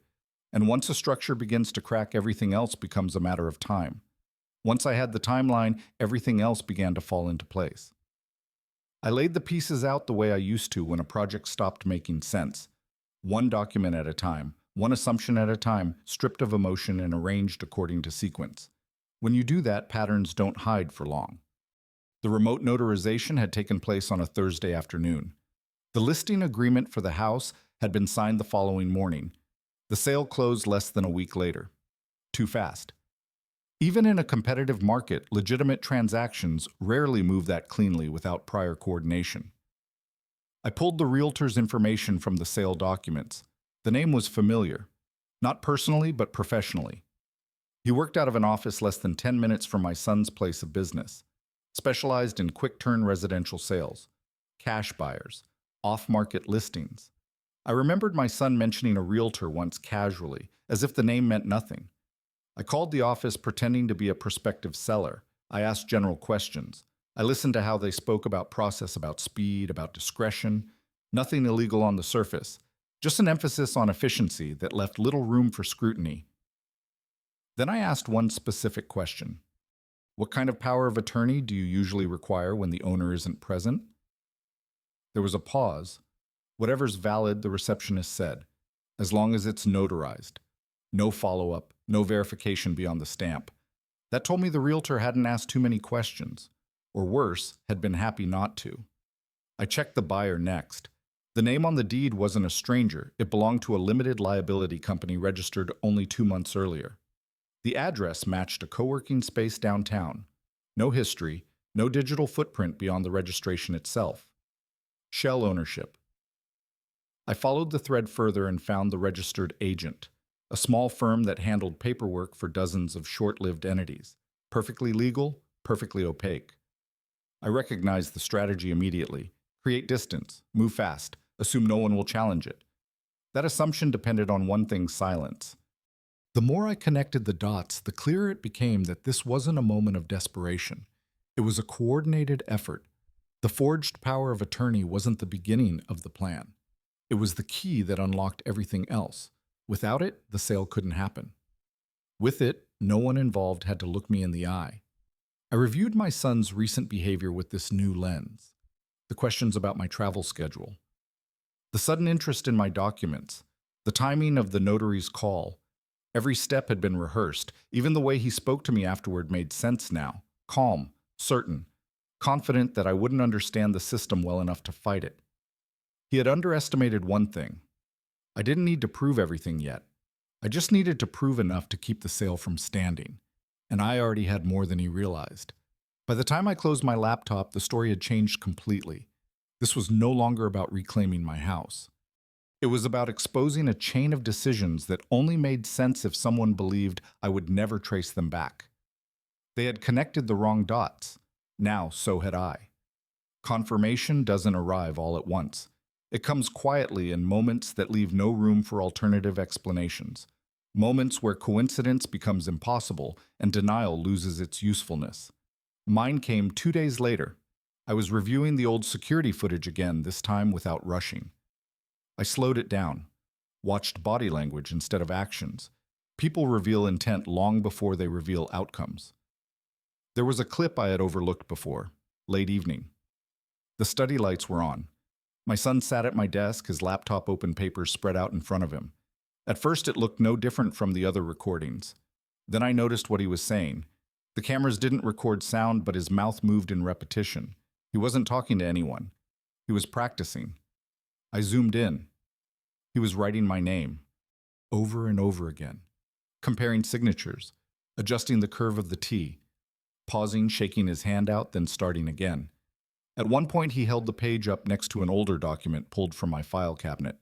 And once a structure begins to crack, everything else becomes a matter of time. Once I had the timeline, everything else began to fall into place. I laid the pieces out the way I used to when a project stopped making sense. One document at a time, one assumption at a time, stripped of emotion and arranged according to sequence. When you do that, patterns don't hide for long. The remote notarization had taken place on a Thursday afternoon. The listing agreement for the house had been signed the following morning. The sale closed less than a week later. Too fast. Even in a competitive market, legitimate transactions rarely move that cleanly without prior coordination. I pulled the realtor's information from the sale documents. The name was familiar, not personally but professionally. He worked out of an office less than 10 minutes from my son's place of business, specialized in quick-turn residential sales, cash buyers, off-market listings. I remembered my son mentioning a realtor once casually, as if the name meant nothing. I called the office pretending to be a prospective seller. I asked general questions. I listened to how they spoke about process, about speed, about discretion. Nothing illegal on the surface, just an emphasis on efficiency that left little room for scrutiny. Then I asked one specific question. What kind of power of attorney do you usually require when the owner isn't present? There was a pause. Whatever's valid, the receptionist said, as long as it's notarized. No follow-up, no verification beyond the stamp. That told me the realtor hadn't asked too many questions, or worse, had been happy not to. I checked the buyer next. The name on the deed wasn't a stranger. It belonged to a limited liability company registered only 2 months earlier. The address matched a co-working space downtown. No history, no digital footprint beyond the registration itself. Shell ownership. I followed the thread further and found the registered agent, a small firm that handled paperwork for dozens of short-lived entities. Perfectly legal, perfectly opaque. I recognized the strategy immediately. Create distance, move fast, assume no one will challenge it. That assumption depended on one thing: silence. The more I connected the dots, the clearer it became that this wasn't a moment of desperation. It was a coordinated effort. The forged power of attorney wasn't the beginning of the plan. It was the key that unlocked everything else. Without it, the sale couldn't happen. With it, no one involved had to look me in the eye. I reviewed my son's recent behavior with this new lens. The questions about my travel schedule, the sudden interest in my documents, the timing of the notary's call. Every step had been rehearsed. Even the way he spoke to me afterward made sense now. Calm, certain, confident that I wouldn't understand the system well enough to fight it. He had underestimated one thing. I didn't need to prove everything yet. I just needed to prove enough to keep the sale from standing. And I already had more than he realized. By the time I closed my laptop, the story had changed completely. This was no longer about reclaiming my house. It was about exposing a chain of decisions that only made sense if someone believed I would never trace them back. They had connected the wrong dots. Now, so had I. Confirmation doesn't arrive all at once. It comes quietly in moments that leave no room for alternative explanations. Moments where coincidence becomes impossible and denial loses its usefulness. Mine came 2 days later. I was reviewing the old security footage again, this time without rushing. I slowed it down, watched body language instead of actions. People reveal intent long before they reveal outcomes. There was a clip I had overlooked before, late evening. The study lights were on. My son sat at my desk, his laptop open, papers spread out in front of him. At first it looked no different from the other recordings. Then I noticed what he was saying. The cameras didn't record sound, but his mouth moved in repetition. He wasn't talking to anyone. He was practicing. I zoomed in. He was writing my name, over and over again, comparing signatures, adjusting the curve of the T, pausing, shaking his hand out, then starting again. At one point, he held the page up next to an older document pulled from my file cabinet.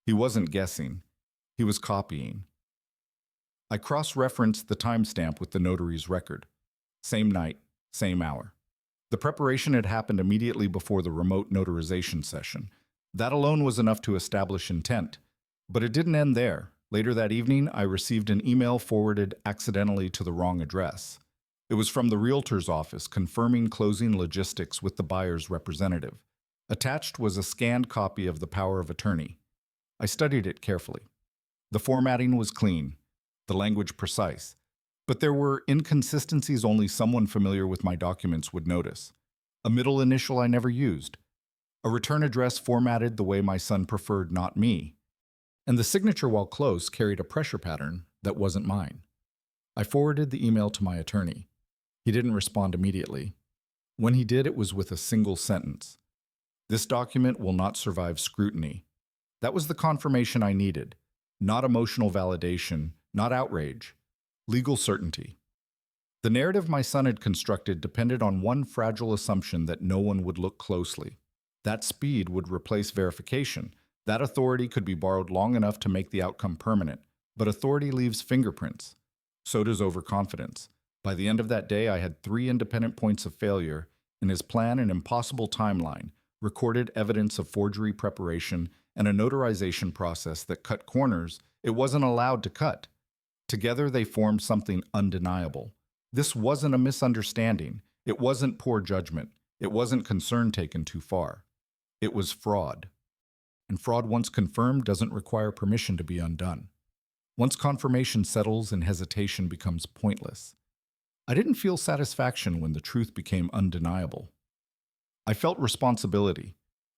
He wasn't guessing. He was copying. I cross-referenced the timestamp with the notary's record. Same night, same hour. The preparation had happened immediately before the remote notarization session. That alone was enough to establish intent. But it didn't end there. Later that evening, I received an email forwarded accidentally to the wrong address. It was from the realtor's office confirming closing logistics with the buyer's representative. Attached was a scanned copy of the power of attorney. I studied it carefully. The formatting was clean, the language precise, but there were inconsistencies only someone familiar with my documents would notice. A middle initial I never used. A return address formatted the way my son preferred, not me. And the signature, while close, carried a pressure pattern that wasn't mine. I forwarded the email to my attorney. He didn't respond immediately. When he did, it was with a single sentence. This document will not survive scrutiny. That was the confirmation I needed. Not emotional validation, not outrage. Legal certainty. The narrative my son had constructed depended on one fragile assumption that no one would look closely. That speed would replace verification. That authority could be borrowed long enough to make the outcome permanent. But authority leaves fingerprints. So does overconfidence. By the end of that day, I had 3 independent points of failure, in his plan an impossible timeline, recorded evidence of forgery preparation, and a notarization process that cut corners it wasn't allowed to cut. Together they formed something undeniable. This wasn't a misunderstanding. It wasn't poor judgment. It wasn't concern taken too far. It was fraud. And fraud, once confirmed, doesn't require permission to be undone. Once confirmation settles and hesitation becomes pointless. I didn't feel satisfaction when the truth became undeniable. I felt responsibility.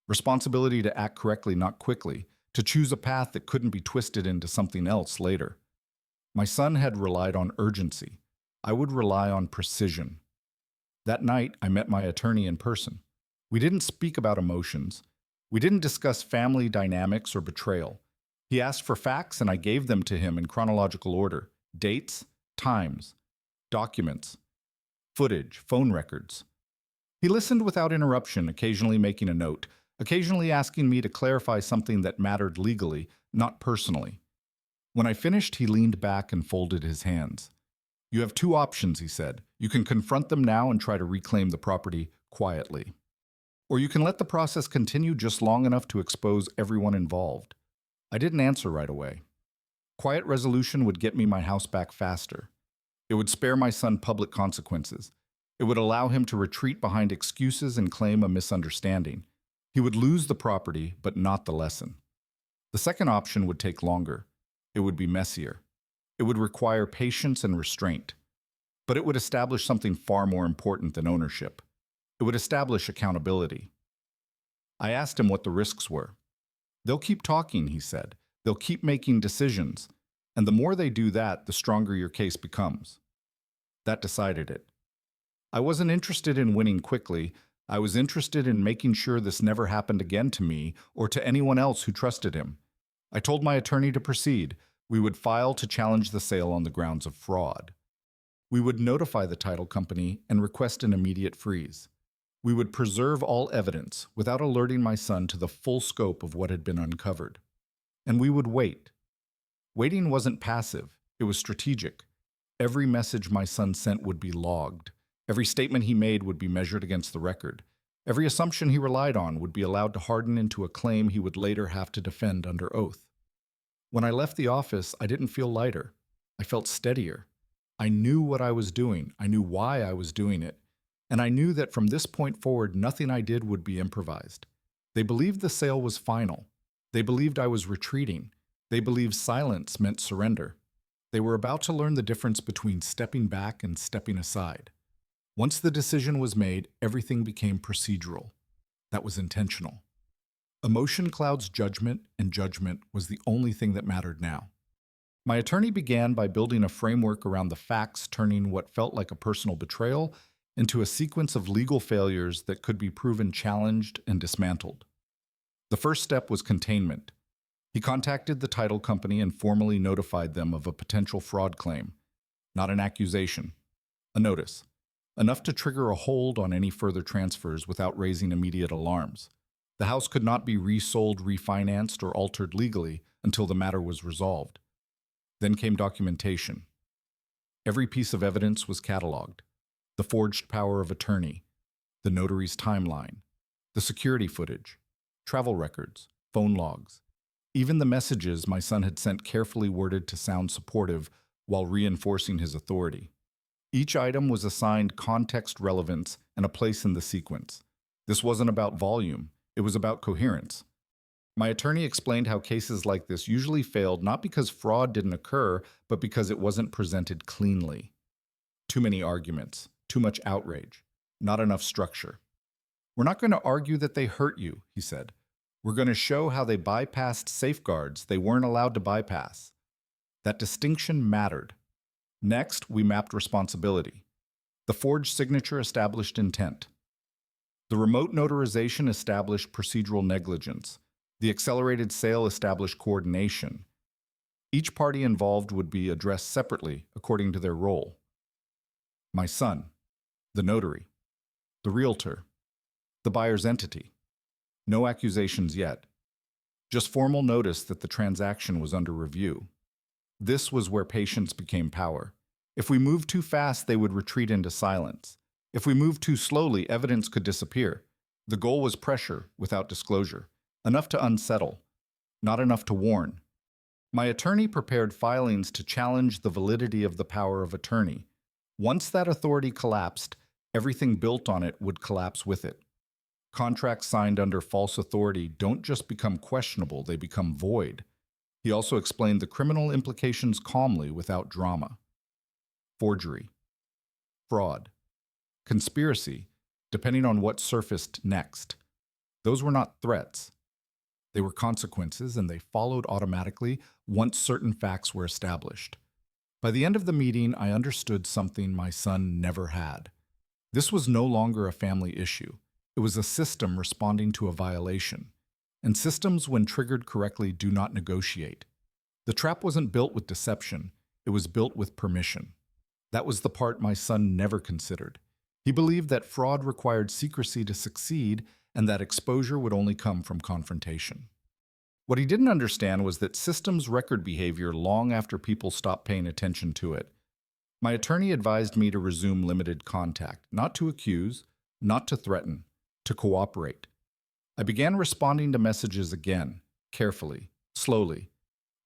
Responsibility to act correctly, not quickly, to choose a path that couldn't be twisted into something else later. My son had relied on urgency. I would rely on precision. That night, I met my attorney in person. We didn't speak about emotions. We didn't discuss family dynamics or betrayal. He asked for facts, and I gave them to him in chronological order: dates, times, documents, footage, phone records. He listened without interruption, occasionally making a note, occasionally asking me to clarify something that mattered legally, not personally. When I finished, he leaned back and folded his hands. "You have two options," he said. "You can confront them now and try to reclaim the property quietly. Or you can let the process continue just long enough to expose everyone involved." I didn't answer right away. Quiet resolution would get me my house back faster. It would spare my son public consequences. It would allow him to retreat behind excuses and claim a misunderstanding. He would lose the property, but not the lesson. The second option would take longer. It would be messier. It would require patience and restraint. But it would establish something far more important than ownership. It would establish accountability. I asked him what the risks were. "They'll keep talking," he said. "They'll keep making decisions. And the more they do that, the stronger your case becomes." That decided it. I wasn't interested in winning quickly. I was interested in making sure this never happened again to me or to anyone else who trusted him. I told my attorney to proceed. We would file to challenge the sale on the grounds of fraud. We would notify the title company and request an immediate freeze. We would preserve all evidence without alerting my son to the full scope of what had been uncovered. And we would wait. Waiting wasn't passive, it was strategic. Every message my son sent would be logged. Every statement he made would be measured against the record. Every assumption he relied on would be allowed to harden into a claim he would later have to defend under oath. When I left the office, I didn't feel lighter. I felt steadier. I knew what I was doing. I knew why I was doing it. And I knew that from this point forward, nothing I did would be improvised. They believed the sale was final. They believed I was retreating. They believed silence meant surrender. They were about to learn the difference between stepping back and stepping aside. Once the decision was made, everything became procedural. That was intentional. Emotion clouds judgment, and judgment was the only thing that mattered now. My attorney began by building a framework around the facts, turning what felt like a personal betrayal into a sequence of legal failures that could be proven challenged and dismantled. The first step was containment. He contacted the title company and formally notified them of a potential fraud claim. Not an accusation, a notice. Enough to trigger a hold on any further transfers without raising immediate alarms. The house could not be resold, refinanced, or altered legally until the matter was resolved. Then came documentation. Every piece of evidence was cataloged. The forged power of attorney, the notary's timeline, the security footage, travel records, phone logs, even the messages my son had sent carefully worded to sound supportive while reinforcing his authority. Each item was assigned context relevance and a place in the sequence. This wasn't about volume, it was about coherence. My attorney explained how cases like this usually failed not because fraud didn't occur, but because it wasn't presented cleanly. Too many arguments, too much outrage, not enough structure. "We're not going to argue that they hurt you," he said. "We're going to show how they bypassed safeguards they weren't allowed to bypass." That distinction mattered. Next, we mapped responsibility. The forged signature established intent. The remote notarization established procedural negligence. The accelerated sale established coordination. Each party involved would be addressed separately according to their role. My son, the notary, the realtor, the buyer's entity. No accusations yet. Just formal notice that the transaction was under review. This was where patience became power. If we moved too fast, they would retreat into silence. If we moved too slowly, evidence could disappear. The goal was pressure without disclosure. Enough to unsettle, not enough to warn. My attorney prepared filings to challenge the validity of the power of attorney. Once that authority collapsed, everything built on it would collapse with it. Contracts signed under false authority don't just become questionable, they become void. He also explained the criminal implications calmly without drama. Forgery, fraud, conspiracy, depending on what surfaced next. Those were not threats. They were consequences, and they followed automatically once certain facts were established. By the end of the meeting, I understood something my son never had. This was no longer a family issue. It was a system responding to a violation. And systems, when triggered correctly, do not negotiate. The trap wasn't built with deception. It was built with permission. That was the part my son never considered. He believed that fraud required secrecy to succeed and that exposure would only come from confrontation. What he didn't understand was that systems record behavior long after people stop paying attention to it. My attorney advised me to resume limited contact, not to accuse, not to threaten, to cooperate. I began responding to messages again, carefully, slowly.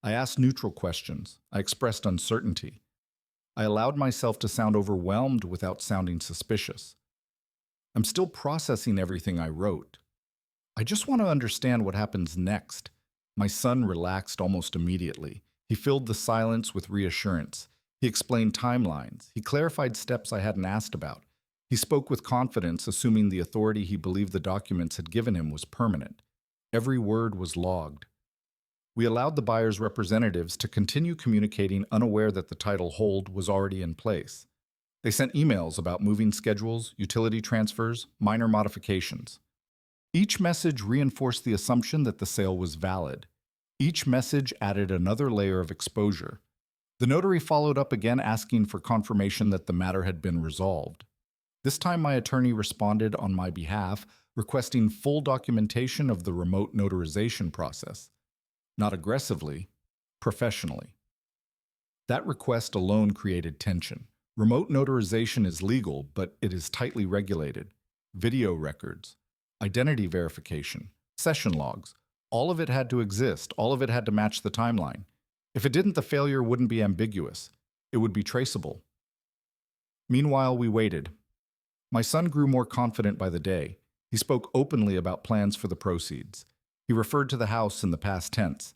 I asked neutral questions. I expressed uncertainty. I allowed myself to sound overwhelmed without sounding suspicious. I'm still processing everything I wrote. I just want to understand what happens next. My son relaxed almost immediately. He filled the silence with reassurance. He explained timelines. He clarified steps I hadn't asked about. He spoke with confidence, assuming the authority he believed the documents had given him was permanent. Every word was logged. We allowed the buyer's representatives to continue communicating, unaware that the title hold was already in place. They sent emails about moving schedules, utility transfers, minor modifications. Each message reinforced the assumption that the sale was valid. Each message added another layer of exposure. The notary followed up again, asking for confirmation that the matter had been resolved. This time my attorney responded on my behalf, requesting full documentation of the remote notarization process. Not aggressively, professionally. That request alone created tension. Remote notarization is legal, but it is tightly regulated. Video records, identity verification, session logs, all of it had to exist, all of it had to match the timeline. If it didn't, the failure wouldn't be ambiguous. It would be traceable. Meanwhile, we waited. My son grew more confident by the day. He spoke openly about plans for the proceeds. He referred to the house in the past tense.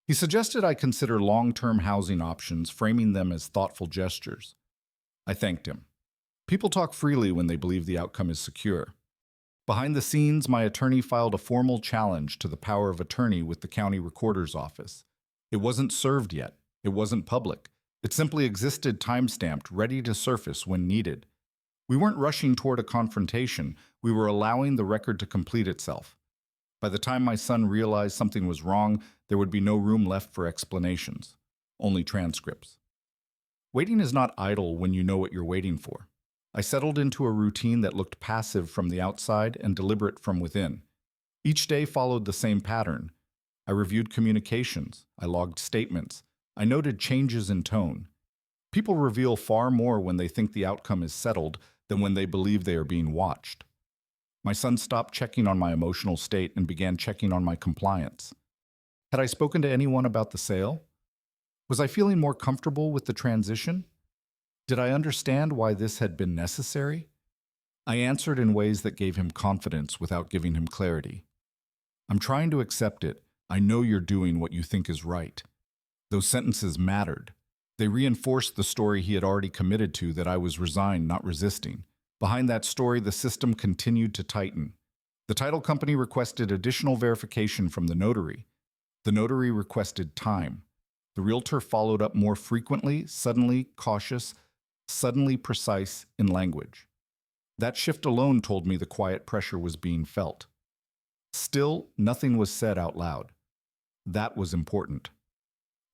He suggested I consider long-term housing options, framing them as thoughtful gestures. I thanked him. People talk freely when they believe the outcome is secure. Behind the scenes, my attorney filed a formal challenge to the power of attorney with the county recorder's office. It wasn't served yet. It wasn't public. It simply existed, time-stamped, ready to surface when needed. We weren't rushing toward a confrontation. We were allowing the record to complete itself. By the time my son realized something was wrong, there would be no room left for explanations, only transcripts. Waiting is not idle when you know what you're waiting for. I settled into a routine that looked passive from the outside and deliberate from within. Each day followed the same pattern. I reviewed communications. I logged statements. I noted changes in tone. People reveal far more when they think the outcome is settled than when they believe they are being watched. My son stopped checking on my emotional state and began checking on my compliance. Had I spoken to anyone about the sale? Was I feeling more comfortable with the transition? Did I understand why this had been necessary? I answered in ways that gave him confidence without giving him clarity. I'm trying to accept it. I know you're doing what you think is right. Those sentences mattered. They reinforced the story he had already committed to, that I was resigned, not resisting. Behind that story, the system continued to tighten. The title company requested additional verification from the notary. The notary requested time. The realtor followed up more frequently, suddenly cautious, suddenly precise in language. That shift alone told me the quiet pressure was being felt. Still, nothing was said out loud. That was important.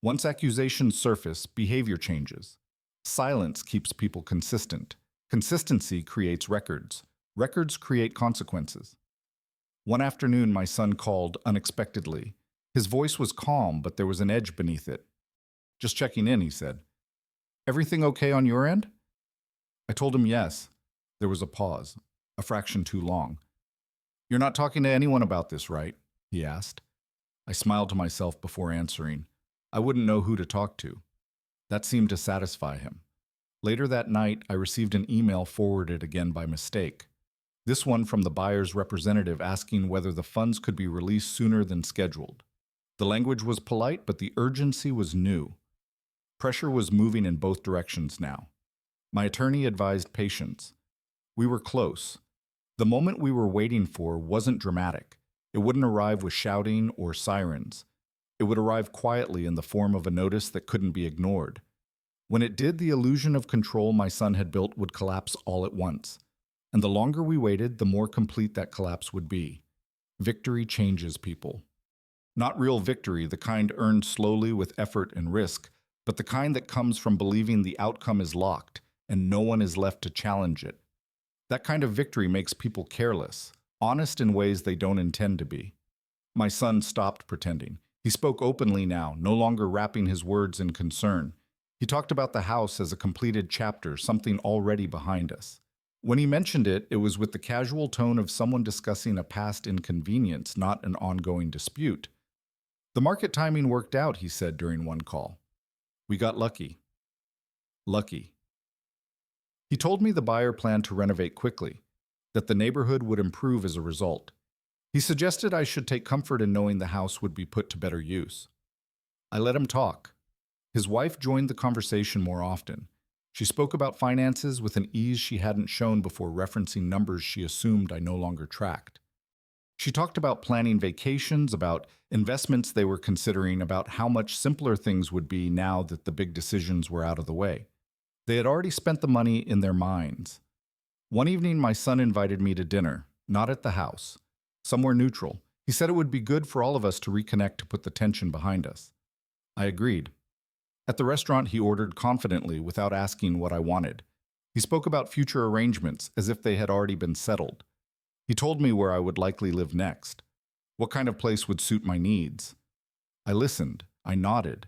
Once accusations surface, behavior changes. Silence keeps people consistent. Consistency creates records. Records create consequences. One afternoon, my son called unexpectedly. His voice was calm, but there was an edge beneath it. "Just checking in," he said. "Everything okay on your end?" I told him yes. There was a pause, a fraction too long. "You're not talking to anyone about this, right?" he asked. I smiled to myself before answering. I wouldn't know who to talk to. That seemed to satisfy him. Later that night, I received an email forwarded again by mistake. This one from the buyer's representative asking whether the funds could be released sooner than scheduled. The language was polite, but the urgency was new. Pressure was moving in both directions now. My attorney advised patience. We were close. The moment we were waiting for wasn't dramatic. It wouldn't arrive with shouting or sirens. It would arrive quietly in the form of a notice that couldn't be ignored. When it did, the illusion of control my son had built would collapse all at once. And the longer we waited, the more complete that collapse would be. Victory changes people. Not real victory, the kind earned slowly with effort and risk, but the kind that comes from believing the outcome is locked and no one is left to challenge it. That kind of victory makes people careless, honest in ways they don't intend to be. My son stopped pretending. He spoke openly now, no longer wrapping his words in concern. He talked about the house as a completed chapter, something already behind us. When he mentioned it, it was with the casual tone of someone discussing a past inconvenience, not an ongoing dispute. The market timing worked out, he said during one call. We got lucky. Lucky. He told me the buyer planned to renovate quickly, that the neighborhood would improve as a result. He suggested I should take comfort in knowing the house would be put to better use. I let him talk. His wife joined the conversation more often. She spoke about finances with an ease she hadn't shown before, referencing numbers she assumed I no longer tracked. She talked about planning vacations, about investments they were considering, about how much simpler things would be now that the big decisions were out of the way. They had already spent the money in their minds. One evening, my son invited me to dinner, not at the house, somewhere neutral. He said it would be good for all of us to reconnect to put the tension behind us. I agreed. At the restaurant, he ordered confidently without asking what I wanted. He spoke about future arrangements as if they had already been settled. He told me where I would likely live next, what kind of place would suit my needs. I listened. I nodded.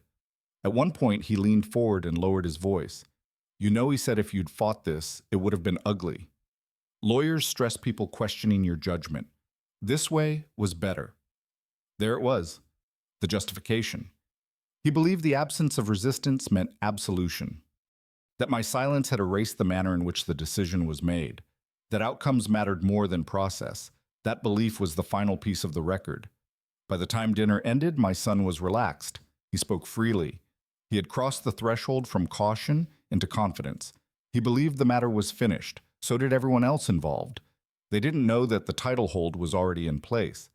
At one point, he leaned forward and lowered his voice. You know, he said, if you'd fought this, it would have been ugly. Lawyers stress people questioning your judgment. This way was better. There it was, the justification. He believed the absence of resistance meant absolution, that my silence had erased the manner in which the decision was made, that outcomes mattered more than process. That belief was the final piece of the record. By the time dinner ended, my son was relaxed. He spoke freely. He had crossed the threshold from caution into confidence. He believed the matter was finished. So did everyone else involved. They didn't know that the title hold was already in place.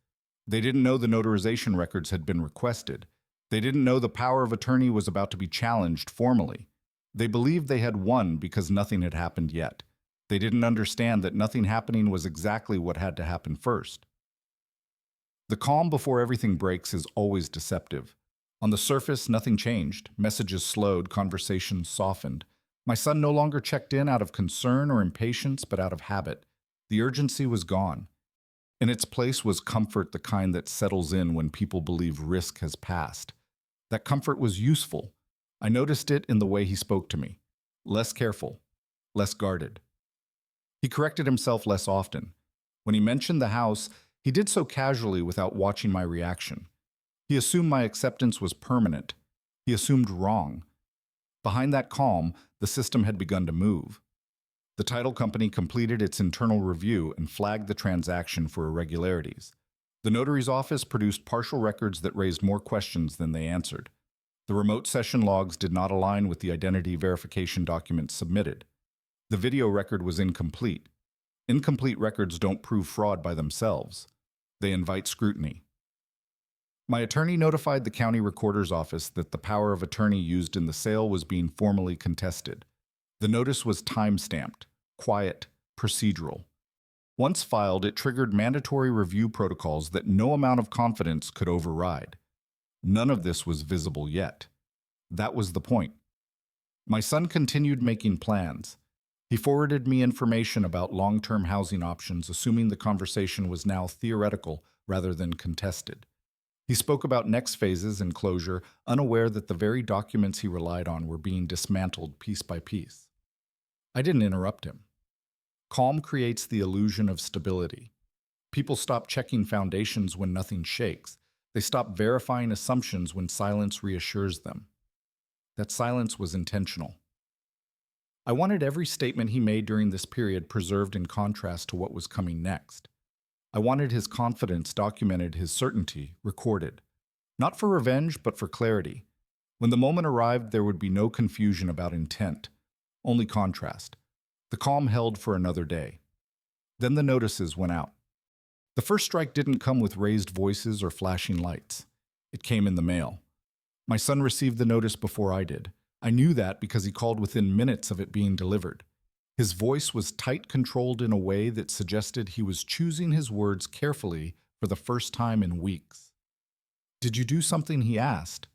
They didn't know the notarization records had been requested. They didn't know the power of attorney was about to be challenged formally. They believed they had won because nothing had happened yet. They didn't understand that nothing happening was exactly what had to happen first. The calm before everything breaks is always deceptive. On the surface, nothing changed. Messages slowed, conversations softened. My son no longer checked in out of concern or impatience, but out of habit. The urgency was gone. In its place was comfort, the kind that settles in when people believe risk has passed. That comfort was useful. I noticed it in the way he spoke to me. Less careful, less guarded. He corrected himself less often. When he mentioned the house, he did so casually without watching my reaction. He assumed my acceptance was permanent. He assumed wrong. Behind that calm, the system had begun to move. The title company completed its internal review and flagged the transaction for irregularities. The notary's office produced partial records that raised more questions than they answered. The remote session logs did not align with the identity verification documents submitted. The video record was incomplete. Incomplete records don't prove fraud by themselves. They invite scrutiny. My attorney notified the county recorder's office that the power of attorney used in the sale was being formally contested. The notice was time-stamped, quiet, procedural. Once filed, it triggered mandatory review protocols that no amount of confidence could override. None of this was visible yet. That was the point. My son continued making plans. He forwarded me information about long-term housing options, assuming the conversation was now theoretical rather than contested. He spoke about next phases and closure, unaware that the very documents he relied on were being dismantled piece by piece. I didn't interrupt him. Calm creates the illusion of stability. People stop checking foundations when nothing shakes. They stop verifying assumptions when silence reassures them. That silence was intentional. I wanted every statement he made during this period preserved in contrast to what was coming next. I wanted his confidence documented, his certainty recorded. Not for revenge, but for clarity. When the moment arrived, there would be no confusion about intent, only contrast. The calm held for another day. Then the notices went out. The first strike didn't come with raised voices or flashing lights. It came in the mail. My son received the notice before I did. I knew that because he called within minutes of it being delivered. His voice was tight controlled in a way that suggested he was choosing his words carefully for the first time in weeks. "Did you do something?" he asked.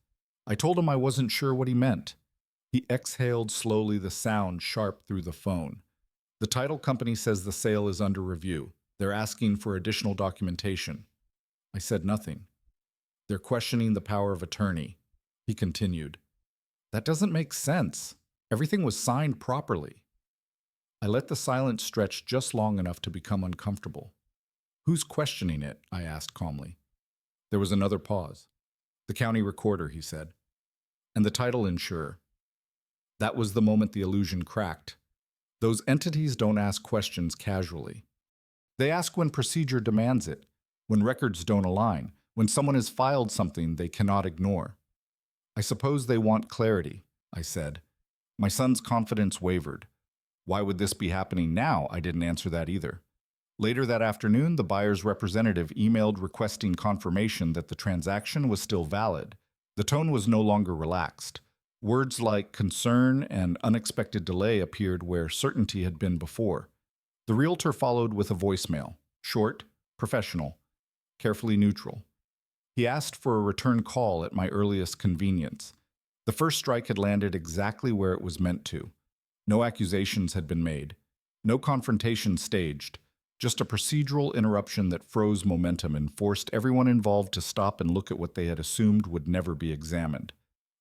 I told him I wasn't sure what he meant. He exhaled slowly, the sound sharp through the phone. "The title company says the sale is under review. They're asking for additional documentation." I said nothing. "They're questioning the power of attorney," he continued. "That doesn't make sense. Everything was signed properly." I let the silence stretch just long enough to become uncomfortable. "Who's questioning it?" I asked calmly. There was another pause. "The county recorder," he said. "And the title insurer." That was the moment the illusion cracked. Those entities don't ask questions casually. They ask when procedure demands it, when records don't align, when someone has filed something they cannot ignore. "I suppose they want clarity," I said. My son's confidence wavered. Why would this be happening now? I didn't answer that either. Later that afternoon, the buyer's representative emailed requesting confirmation that the transaction was still valid. The tone was no longer relaxed. Words like concern and unexpected delay appeared where certainty had been before. The realtor followed with a voicemail, short, professional, carefully neutral. He asked for a return call at my earliest convenience. The first strike had landed exactly where it was meant to. No accusations had been made. No confrontation staged. Just a procedural interruption that froze momentum and forced everyone involved to stop and look at what they had assumed would never be examined.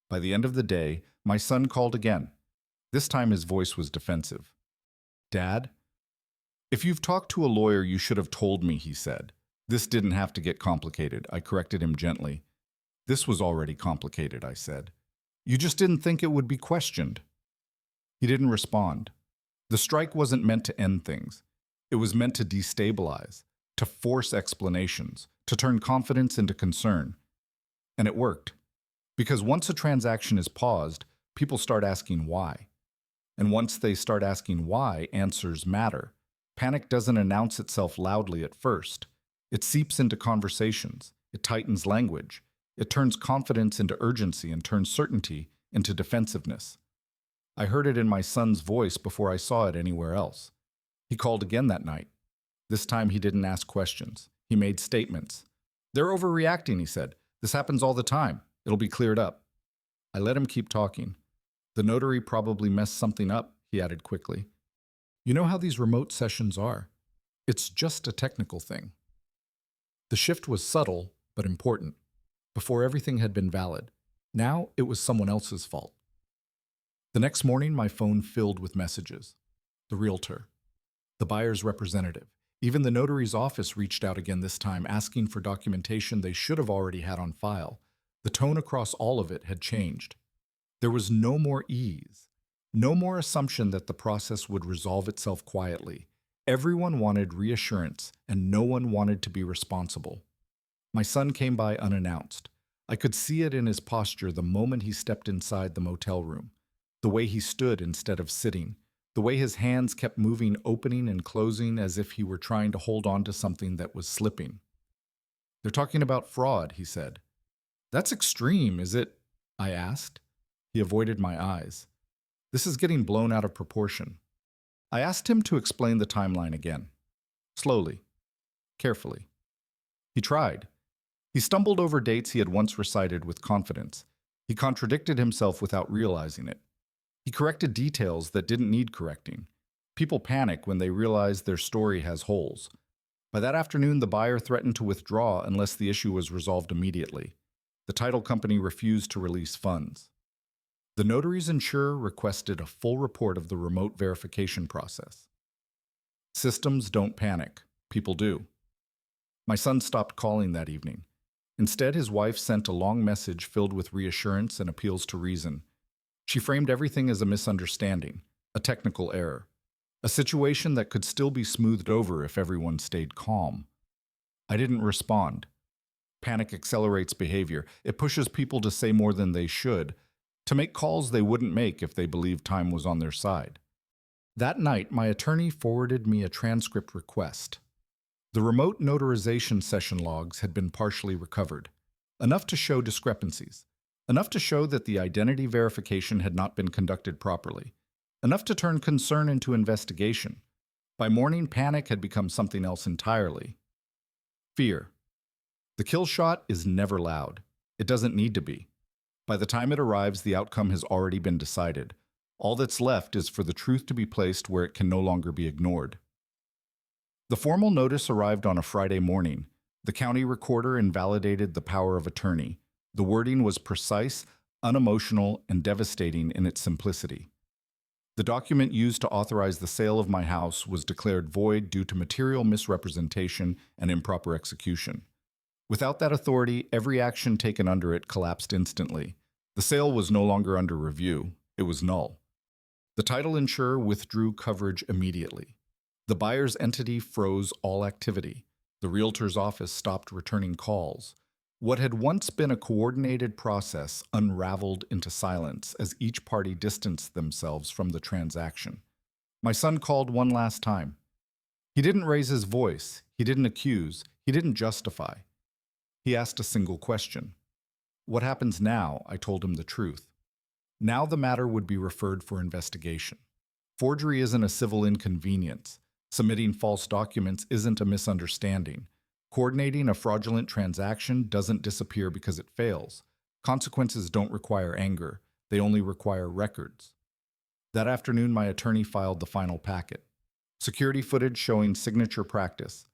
By the end of the day, my son called again. This time his voice was defensive. "Dad? If you've talked to a lawyer, you should have told me," he said. "This didn't have to get complicated," I corrected him gently. "This was already complicated," I said. "You just didn't think it would be questioned." He didn't respond. The strike wasn't meant to end things. It was meant to destabilize, to force explanations, to turn confidence into concern. And it worked. Because once a transaction is paused, people start asking why. And once they start asking why, answers matter. Panic doesn't announce itself loudly at first. It seeps into conversations. It tightens language. It turns confidence into urgency and turns certainty into defensiveness. I heard it in my son's voice before I saw it anywhere else. He called again that night. This time he didn't ask questions. He made statements. "They're overreacting," he said. "This happens all the time. It'll be cleared up." I let him keep talking. "The notary probably messed something up," he added quickly. "You know how these remote sessions are. It's just a technical thing." The shift was subtle, but important. Before everything had been valid. Now it was someone else's fault. The next morning, my phone filled with messages. The realtor. The buyer's representative. Even the notary's office reached out again this time, asking for documentation they should have already had on file. The tone across all of it had changed. There was no more ease. No more assumption that the process would resolve itself quietly. Everyone wanted reassurance, and no one wanted to be responsible. My son came by unannounced. I could see it in his posture the moment he stepped inside the motel room. The way he stood instead of sitting. The way his hands kept moving, opening and closing as if he were trying to hold on to something that was slipping. "They're talking about fraud," he said. "That's extreme, is it?" I asked. He avoided my eyes. "This is getting blown out of proportion." I asked him to explain the timeline again. Slowly. Carefully. He tried. He stumbled over dates he had once recited with confidence. He contradicted himself without realizing it. He corrected details that didn't need correcting. People panic when they realize their story has holes. By that afternoon, the buyer threatened to withdraw unless the issue was resolved immediately. The title company refused to release funds. The notary's insurer requested a full report of the remote verification process. Systems don't panic. People do. My son stopped calling that evening. Instead, his wife sent a long message filled with reassurance and appeals to reason. She framed everything as a misunderstanding, a technical error, a situation that could still be smoothed over if everyone stayed calm. I didn't respond. Panic accelerates behavior. It pushes people to say more than they should, to make calls they wouldn't make if they believed time was on their side. That night, my attorney forwarded me a transcript request. The remote notarization session logs had been partially recovered, enough to show discrepancies, enough to show that the identity verification had not been conducted properly, enough to turn concern into investigation. By morning, panic had become something else entirely. Fear. The kill shot is never loud. It doesn't need to be. By the time it arrives, the outcome has already been decided. All that's left is for the truth to be placed where it can no longer be ignored. The formal notice arrived on a Friday morning. The county recorder invalidated the power of attorney. The wording was precise, unemotional, and devastating in its simplicity. The document used to authorize the sale of my house was declared void due to material misrepresentation and improper execution. Without that authority, every action taken under it collapsed instantly. The sale was no longer under review. It was null. The title insurer withdrew coverage immediately. The buyer's entity froze all activity. The realtor's office stopped returning calls. What had once been a coordinated process unraveled into silence as each party distanced themselves from the transaction. My son called one last time. He didn't raise his voice. He didn't accuse. He didn't justify. He asked a single question. What happens now? I told him the truth. Now the matter would be referred for investigation. Forgery isn't a civil inconvenience. Submitting false documents isn't a misunderstanding. Coordinating a fraudulent transaction doesn't disappear because it fails. Consequences don't require anger. They only require records. That afternoon, my attorney filed the final packet. Security footage showing signature practice.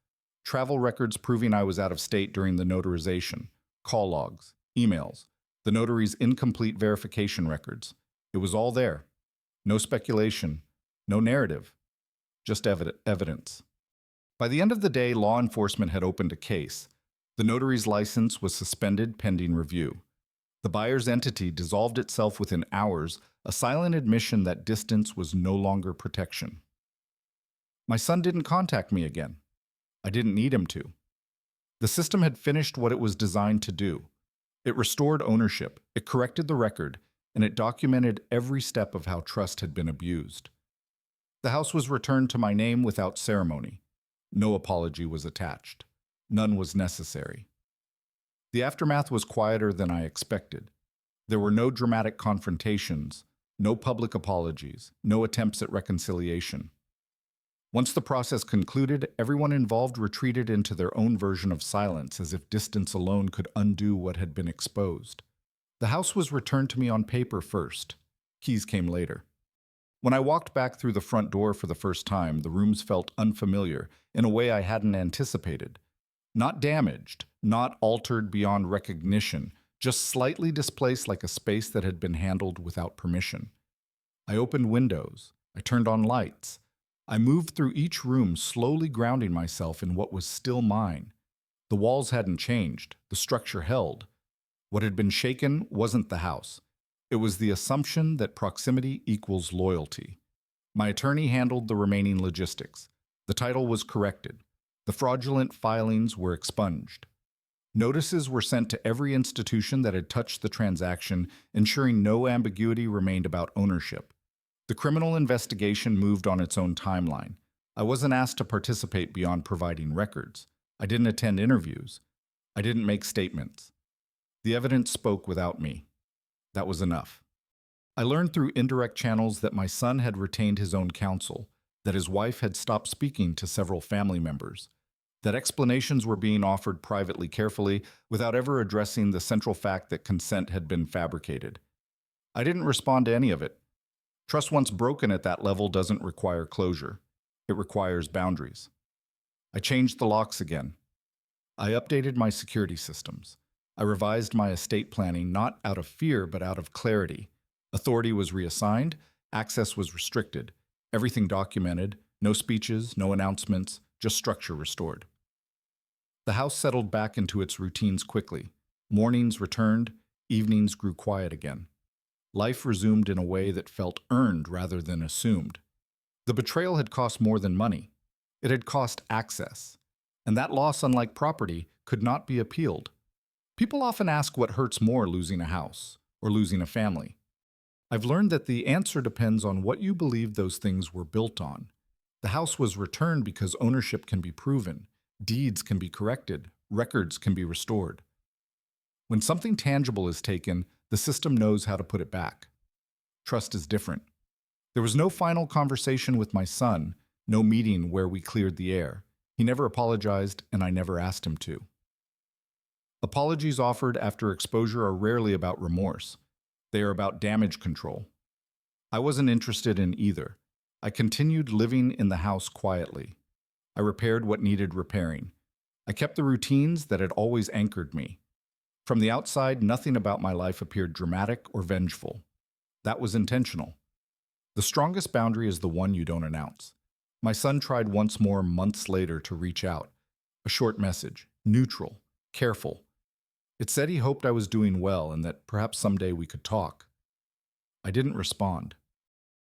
Travel records proving I was out of state during the notarization. Call logs. Emails. The notary's incomplete verification records. It was all there. No speculation. No narrative. Just evidence. By the end of the day, law enforcement had opened a case. The notary's license was suspended pending review. The buyer's entity dissolved itself within hours, a silent admission that distance was no longer protection. My son didn't contact me again. I didn't need him to. The system had finished what it was designed to do. It restored ownership, it corrected the record, and it documented every step of how trust had been abused. The house was returned to my name without ceremony. No apology was attached. None was necessary. The aftermath was quieter than I expected. There were no dramatic confrontations, no public apologies, no attempts at reconciliation. Once the process concluded, everyone involved retreated into their own version of silence as if distance alone could undo what had been exposed. The house was returned to me on paper first. Keys came later. When I walked back through the front door for the first time, the rooms felt unfamiliar in a way I hadn't anticipated. Not damaged, not altered beyond recognition, just slightly displaced like a space that had been handled without permission. I opened windows. I turned on lights. I moved through each room, slowly grounding myself in what was still mine. The walls hadn't changed. The structure held. What had been shaken wasn't the house. It was the assumption that proximity equals loyalty. My attorney handled the remaining logistics. The title was corrected. The fraudulent filings were expunged. Notices were sent to every institution that had touched the transaction, ensuring no ambiguity remained about ownership. The criminal investigation moved on its own timeline. I wasn't asked to participate beyond providing records. I didn't attend interviews. I didn't make statements. The evidence spoke without me. That was enough. I learned through indirect channels that my son had retained his own counsel, that his wife had stopped speaking to several family members, that explanations were being offered privately carefully without ever addressing the central fact that consent had been fabricated. I didn't respond to any of it. Trust once broken at that level doesn't require closure. It requires boundaries. I changed the locks again. I updated my security systems. I revised my estate planning not out of fear but out of clarity. Authority was reassigned, access was restricted, everything documented, no speeches, no announcements, just structure restored. The house settled back into its routines quickly. Mornings returned, evenings grew quiet again. Life resumed in a way that felt earned rather than assumed. The betrayal had cost more than money. It had cost access. And that loss, unlike property, could not be appealed. People often ask what hurts more, losing a house or losing a family. I've learned that the answer depends on what you believe those things were built on. The house was returned because ownership can be proven. Deeds can be corrected, records can be restored. When something tangible is taken, the system knows how to put it back. Trust is different. There was no final conversation with my son, no meeting where we cleared the air. He never apologized, and I never asked him to. Apologies offered after exposure are rarely about remorse. They are about damage control. I wasn't interested in either. I continued living in the house quietly. I repaired what needed repairing. I kept the routines that had always anchored me. From the outside, nothing about my life appeared dramatic or vengeful. That was intentional. The strongest boundary is the one you don't announce. My son tried once more months later to reach out. A short message, neutral, careful. It said he hoped I was doing well and that perhaps someday we could talk. I didn't respond.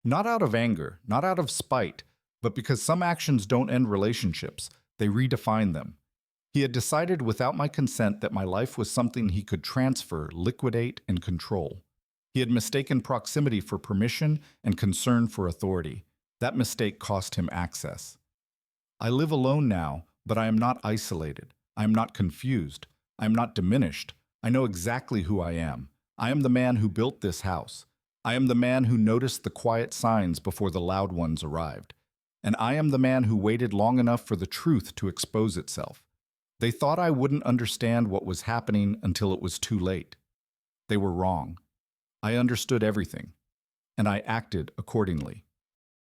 Not out of anger, not out of spite, but because some actions don't end relationships, they redefine them. He had decided without my consent that my life was something he could transfer, liquidate, and control. He had mistaken proximity for permission and concern for authority. That mistake cost him access. I live alone now, but I am not isolated. I am not confused. I am not diminished. I know exactly who I am. I am the man who built this house. I am the man who noticed the quiet signs before the loud ones arrived. And I am the man who waited long enough for the truth to expose itself. They thought I wouldn't understand what was happening until it was too late. They were wrong. I understood everything, and I acted accordingly.